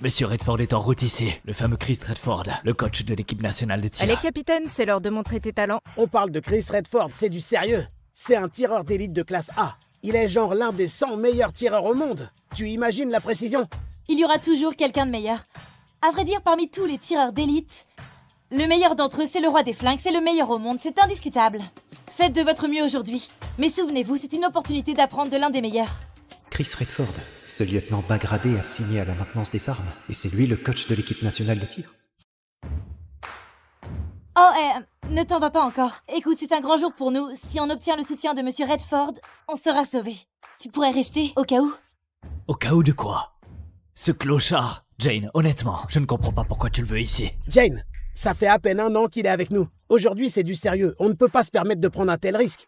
Monsieur Redford est en route ici. Le fameux Chris Redford, le coach de l'équipe nationale de tir. Allez, capitaine, c'est l'heure de montrer tes talents. On parle de Chris Redford, c'est du sérieux. C'est un tireur d'élite de classe A. Il est genre l'un des 100 meilleurs tireurs au monde. Tu imagines la précision? Il y aura toujours quelqu'un de meilleur. À vrai dire, parmi tous les tireurs d'élite, le meilleur d'entre eux, c'est le roi des flingues, c'est le meilleur au monde, c'est indiscutable. Faites de votre mieux aujourd'hui. Mais souvenez-vous, c'est une opportunité d'apprendre de l'un des meilleurs. Chris Redford, ce lieutenant bas gradé assigné à la maintenance des armes, et c'est lui le coach de l'équipe nationale de tir. Oh, ne t'en va pas encore. Écoute, c'est un grand jour pour nous. Si on obtient le soutien de Monsieur Redford, on sera sauvés. Tu pourrais rester, au cas où? Au cas où de quoi? Ce clochard. Jane, honnêtement, je ne comprends pas pourquoi tu le veux ici. Jane, ça fait à peine 1 an qu'il est avec nous. Aujourd'hui, c'est du sérieux. On ne peut pas se permettre de prendre un tel risque.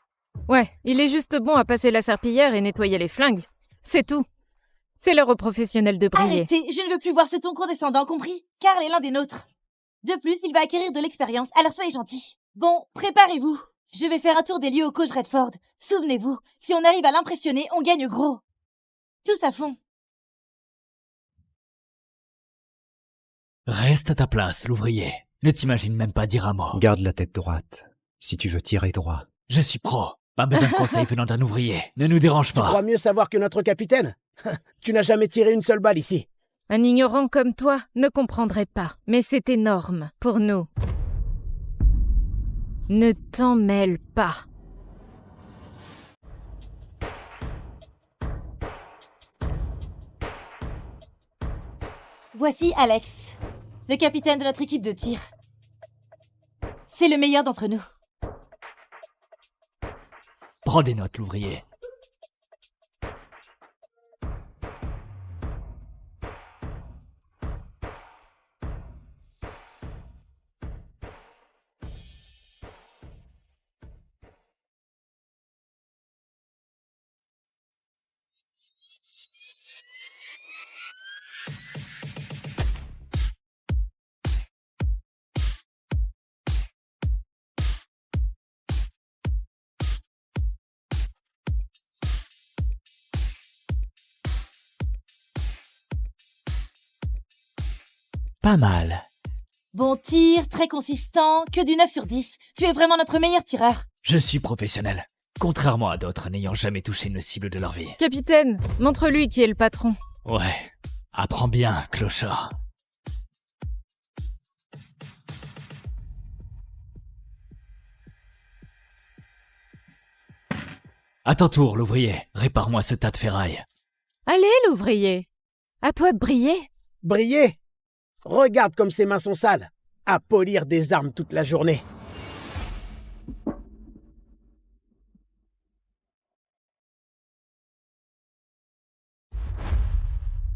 Ouais, il est juste bon à passer la serpillière et nettoyer les flingues. C'est tout. C'est l'heure aux professionnels de briller. Arrêtez, je ne veux plus voir ce ton condescendant, compris? Carl est l'un des nôtres. De plus, il va acquérir de l'expérience, alors soyez gentils. Bon, préparez-vous. Je vais faire un tour des lieux au coach Redford. Souvenez-vous, si on arrive à l'impressionner, on gagne gros. Tous à fond. Reste à ta place, l'ouvrier. Ne t'imagine même pas dire un mot. Garde la tête droite, si tu veux tirer droit. Je suis pro. Pas besoin de conseils venant d'un ouvrier. Ne nous dérange Tu pas. crois mieux savoir que notre capitaine? Tu n'as jamais tiré une seule balle ici. Un ignorant comme toi ne comprendrait pas, mais c'est énorme pour nous. Ne t'en mêle pas. Voici Alex, le capitaine de notre équipe de tir. C'est le meilleur d'entre nous. Prends des notes, l'ouvrier. Pas mal. Bon tir, très consistant, que du 9 sur 10. Tu es vraiment notre meilleur tireur. Je suis professionnel. Contrairement à d'autres n'ayant jamais touché une cible de leur vie. Capitaine, montre-lui qui est le patron. Ouais. Apprends bien, clochard. À ton tour, l'ouvrier. Répare-moi ce tas de ferraille. Allez, l'ouvrier. À toi de briller. Briller? Regarde comme ses mains sont sales. À polir des armes toute la journée.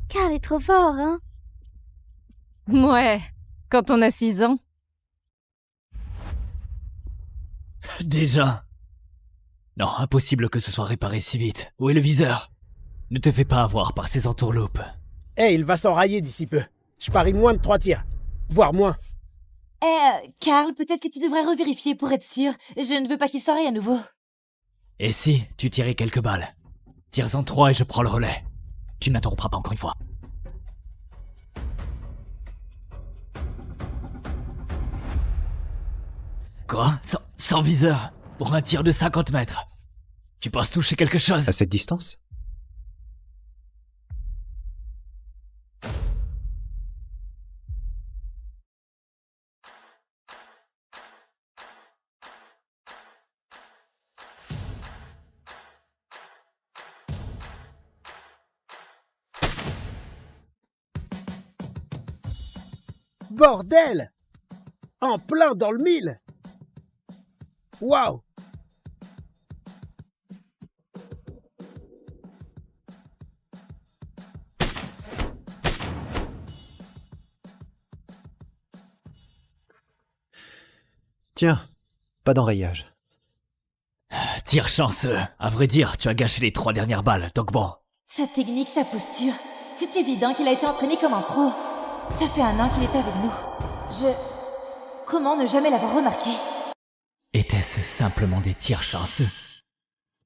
Carl est trop fort, hein? Ouais, quand on a 6 ans. Déjà? Non, impossible que ce soit réparé si vite. Où est le viseur? Ne te fais pas avoir par ces entourloupes. Il va s'enrayer d'ici peu. Je parie moins de 3 tirs. Voire moins. Carl, peut-être que tu devrais revérifier pour être sûr. Je ne veux pas qu'il s'enraye à nouveau. Et si tu tirais quelques balles? Tire-en 3 et je prends le relais. Tu ne m'interrompras pas encore une fois. Quoi? Sans viseur? Pour un tir de 50 mètres? Tu penses toucher quelque chose? À cette distance? Bordel! En plein dans le mille! Waouh! Tiens, pas d'enrayage. Tir chanceux. À vrai dire, tu as gâché les 3 dernières balles, donc bon. Sa technique, sa posture. C'est évident qu'il a été entraîné comme un pro. Ça fait 1 an qu'il est avec nous. Comment ne jamais l'avoir remarqué? Était-ce simplement des tirs chanceux?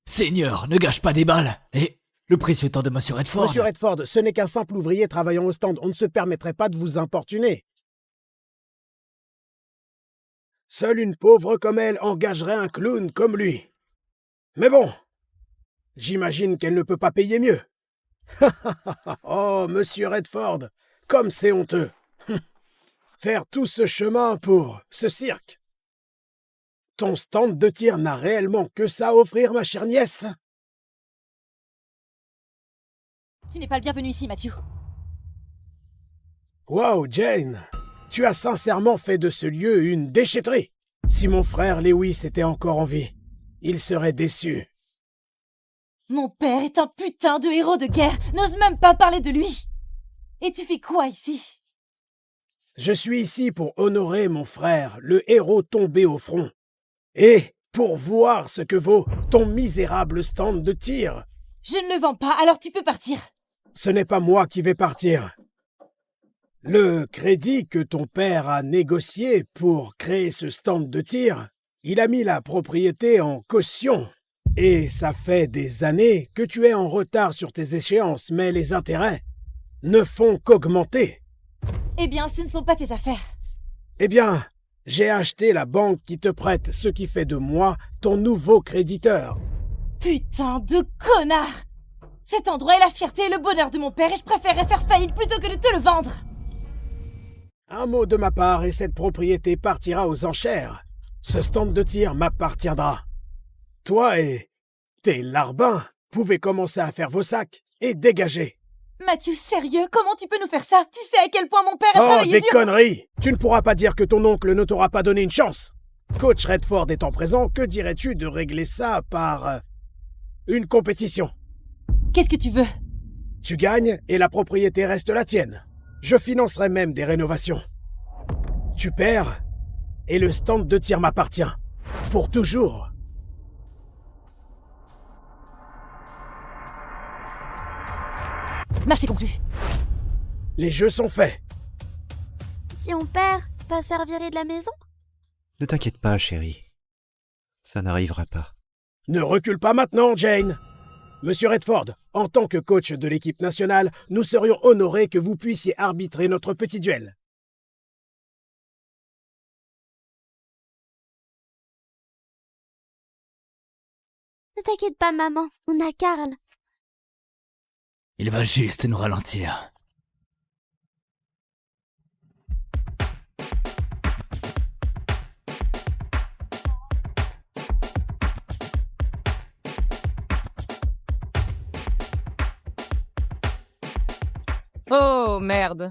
Seigneur, ne gâche pas des balles. Et le précieux temps de Monsieur Redford. Monsieur Redford, ce n'est qu'un simple ouvrier travaillant au stand. On ne se permettrait pas de vous importuner. Seule une pauvre comme elle engagerait un clown comme lui. Mais bon, j'imagine qu'elle ne peut pas payer mieux. Oh, Monsieur Redford, comme c'est honteux. Faire tout ce chemin pour ce cirque. Ton stand de tir n'a réellement que ça à offrir, ma chère nièce. Tu n'es pas le bienvenu ici, Matthew. Wow, Jane, tu as sincèrement fait de ce lieu une déchetterie. Si mon frère Lewis était encore en vie, il serait déçu. Mon père est un putain de héros de guerre. N'ose même pas parler de lui. Et tu fais quoi ici? Je suis ici pour honorer mon frère, le héros tombé au front. Et pour voir ce que vaut ton misérable stand de tir. Je ne le vends pas, alors tu peux partir. Ce n'est pas moi qui vais partir. Le crédit que ton père a négocié pour créer ce stand de tir, il a mis la propriété en caution. Et ça fait des années que tu es en retard sur tes échéances, mais les intérêts ne font qu'augmenter. Eh bien, ce ne sont pas tes affaires. Eh bien, j'ai acheté la banque qui te prête, ce qui fait de moi ton nouveau créditeur. Putain de connard! Cet endroit est la fierté et le bonheur de mon père et je préférerais faire faillite plutôt que de te le vendre. Un mot de ma part et cette propriété partira aux enchères. Ce stand de tir m'appartiendra. Toi et tes larbins pouvez commencer à faire vos sacs et dégager. Matthew, sérieux? Comment tu peux nous faire ça? Tu sais à quel point mon père a Oh, travaillé des dur. conneries! Tu ne pourras pas dire que ton oncle ne t'aura pas donné une chance. Coach Redford étant présent, que dirais-tu de régler ça par une compétition? Qu'est-ce que tu veux? Tu gagnes et la propriété reste la tienne. Je financerai même des rénovations. Tu perds et le stand de tir m'appartient. Pour toujours. Marché conclu. Les jeux sont faits. Si on perd, pas se faire virer de la maison? Ne t'inquiète pas, chérie. Ça n'arrivera pas. Ne recule pas maintenant, Jane. Monsieur Redford, en tant que coach de l'équipe nationale, nous serions honorés que vous puissiez arbitrer notre petit duel. t'inquiète pas, maman. On a Karl. Il va juste nous ralentir. Oh, merde.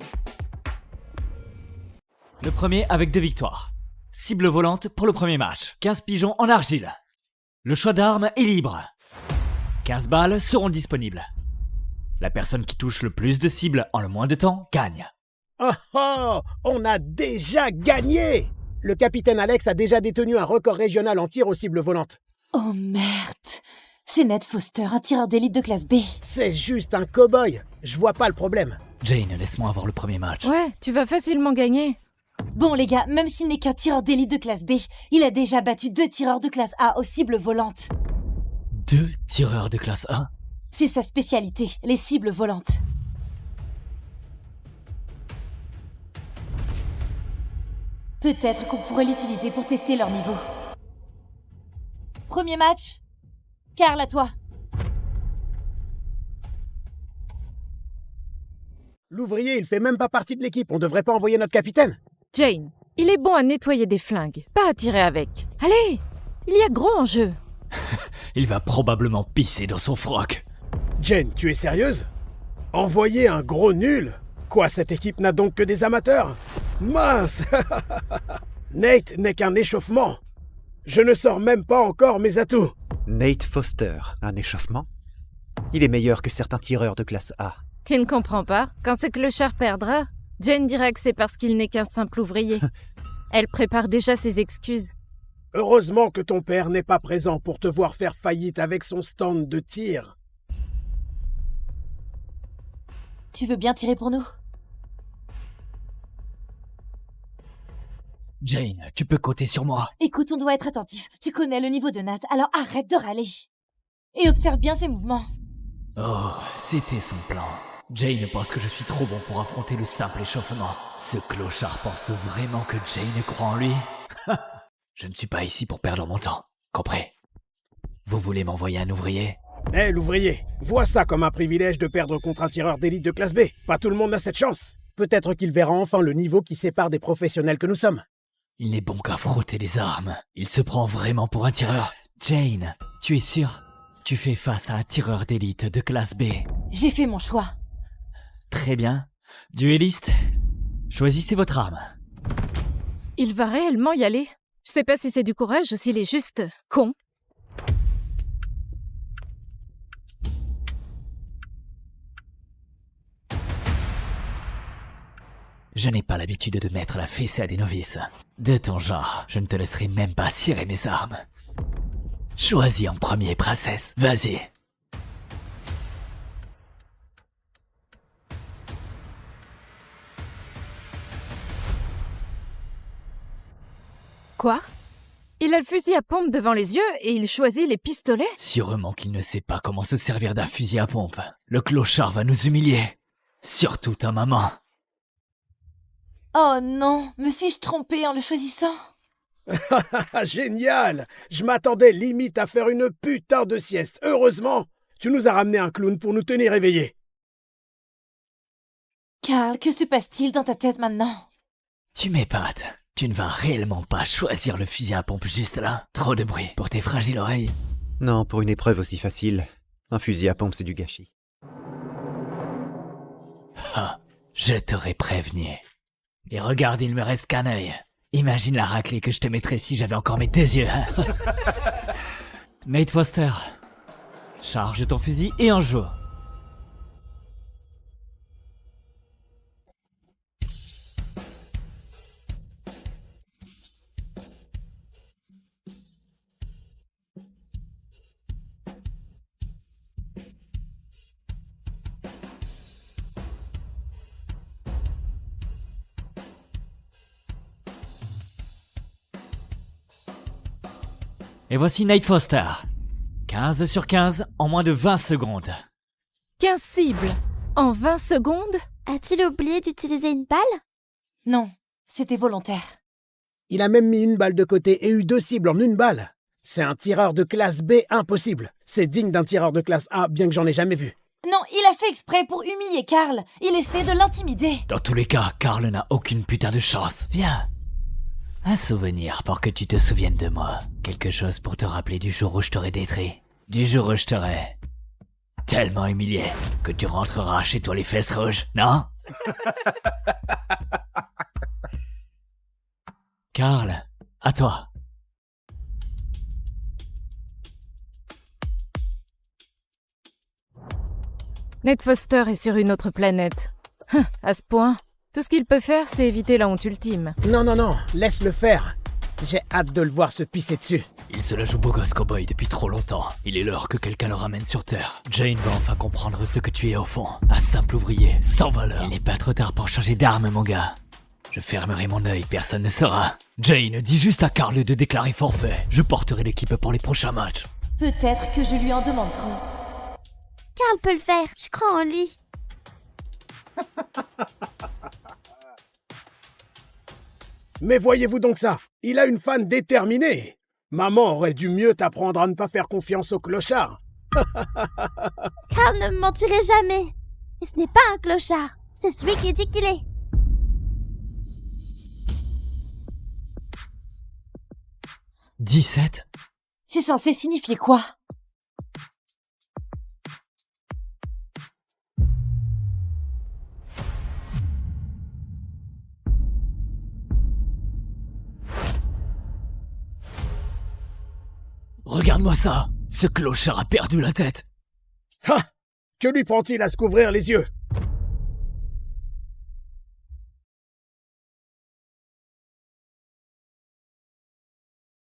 Le premier avec 2 victoires. Cible volante pour le premier match. 15 pigeons en argile. Le choix d'armes est libre. 15 balles seront disponibles. La personne qui touche le plus de cibles en le moins de temps gagne. Oh oh, on a déjà gagné! Le capitaine Alex a déjà détenu un record régional en tir aux cibles volantes. Oh merde! C'est Ned Foster, un tireur d'élite de classe B. C'est juste un cow-boy. Je vois pas le problème. Jane, laisse-moi avoir le premier match. Ouais, tu vas facilement gagner. Bon les gars, même s'il n'est qu'un tireur d'élite de classe B, il a déjà battu 2 tireurs de classe A aux cibles volantes. 2 tireurs de classe A? C'est sa spécialité, les cibles volantes. Peut-être qu'on pourrait l'utiliser pour tester leur niveau. Premier match. Karl, à toi. L'ouvrier, il fait même pas partie de l'équipe. On devrait pas envoyer notre capitaine. Jane, il est bon à nettoyer des flingues, pas à tirer avec. Allez, il y a gros en jeu. Il va probablement pisser dans son froc. Jane, tu es sérieuse? Envoyer un gros nul? Quoi, cette équipe n'a donc que des amateurs? Mince. Nate n'est qu'un échauffement. Je ne sors même pas encore mes atouts. Nate Foster, un échauffement? Il est meilleur que certains tireurs de classe A. Tu ne comprends pas? Quand ce clochard perdra, Jane dira que c'est parce qu'il n'est qu'un simple ouvrier. Elle prépare déjà ses excuses. Heureusement que ton père n'est pas présent pour te voir faire faillite avec son stand de tir. Tu veux bien tirer pour nous? Jane, tu peux compter sur moi. Écoute, on doit être attentif. Tu connais le niveau de Nat, alors arrête de râler. Et observe bien ses mouvements. Oh, c'était son plan. Jane pense que je suis trop bon pour affronter le simple échauffement. Ce clochard pense vraiment que Jane croit en lui? Je ne suis pas ici pour perdre mon temps. Compris? Vous voulez m'envoyer un ouvrier? Eh, l'ouvrier, vois ça comme un privilège de perdre contre un tireur d'élite de classe B. Pas tout le monde a cette chance. Peut-être qu'il verra enfin le niveau qui sépare des professionnels que nous sommes. Il n'est bon qu'à frotter les armes. Il se prend vraiment pour un tireur. Jane, tu es sûre? Tu fais face à un tireur d'élite de classe B. J'ai fait mon choix. Très bien. Duelliste, choisissez votre arme. Il va réellement y aller? Je sais pas si c'est du courage ou s'il est juste con. Je n'ai pas l'habitude de mettre la fessée à des novices. De ton genre, je ne te laisserai même pas cirer mes armes. Choisis en premier, princesse. Vas-y. Quoi? Il a le fusil à pompe devant les yeux et il choisit les pistolets? Sûrement qu'il ne sait pas comment se servir d'un fusil à pompe. Le clochard va nous humilier. Surtout ta maman. Oh non, me suis-je trompée en le choisissant? Génial! Je m'attendais limite à faire une putain de sieste. Heureusement, tu nous as ramené un clown pour nous tenir éveillés. Karl, que se passe-t-il dans ta tête maintenant? Tu m'épates. Tu ne vas réellement pas choisir le fusil à pompe juste là? Trop de bruit pour tes fragiles oreilles. Non, pour une épreuve aussi facile, un fusil à pompe c'est du gâchis. Ah, je t'aurais prévenu. Et regarde, il me reste qu'un œil. Imagine la raclée que je te mettrais si j'avais encore mes 2 yeux. Nate Foster, charge ton fusil et en joue. Et voici Nate Foster. 15 sur 15 en moins de 20 secondes. 15 cibles en 20 secondes? A-t-il oublié d'utiliser une balle? Non, c'était volontaire. Il a même mis une balle de côté et eu 2 cibles en une balle. C'est un tireur de classe B impossible. C'est digne d'un tireur de classe A, bien que j'en ai jamais vu. Non, il a fait exprès pour humilier Karl. Il essaie de l'intimider. Dans tous les cas, Karl n'a aucune putain de chance. Viens. Un souvenir pour que tu te souviennes de moi. Quelque chose pour te rappeler du jour où je t'aurai détruit. Du jour où je t'aurai tellement humilié que tu rentreras chez toi les fesses rouges, non? Karl, à toi. Ned Foster est sur une autre planète. À ce point, tout ce qu'il peut faire, c'est éviter la honte ultime. Non, laisse-le faire. J'ai hâte de le voir se pisser dessus. Il se la joue beau gosse cowboy depuis trop longtemps. Il est l'heure que quelqu'un le ramène sur Terre. Jane va enfin comprendre ce que tu es au fond. Un simple ouvrier, sans valeur. Il n'est pas trop tard pour changer d'arme, mon gars. Je fermerai mon œil, personne ne saura. Jane, dis juste à Karl de déclarer forfait. Je porterai l'équipe pour les prochains matchs. Peut-être que je lui en demanderai. Karl peut le faire, je crois en lui. Mais voyez-vous donc ça? Il a une fan déterminée. Maman aurait dû mieux t'apprendre à ne pas faire confiance au clochard. Karl ne me mentirait jamais. Et ce n'est pas un clochard, c'est celui qui dit qu'il est. « 17 » C'est censé signifier quoi? Regarde-moi ça. Ce clochard a perdu la tête. Ha! Que lui prend-il à se couvrir les yeux?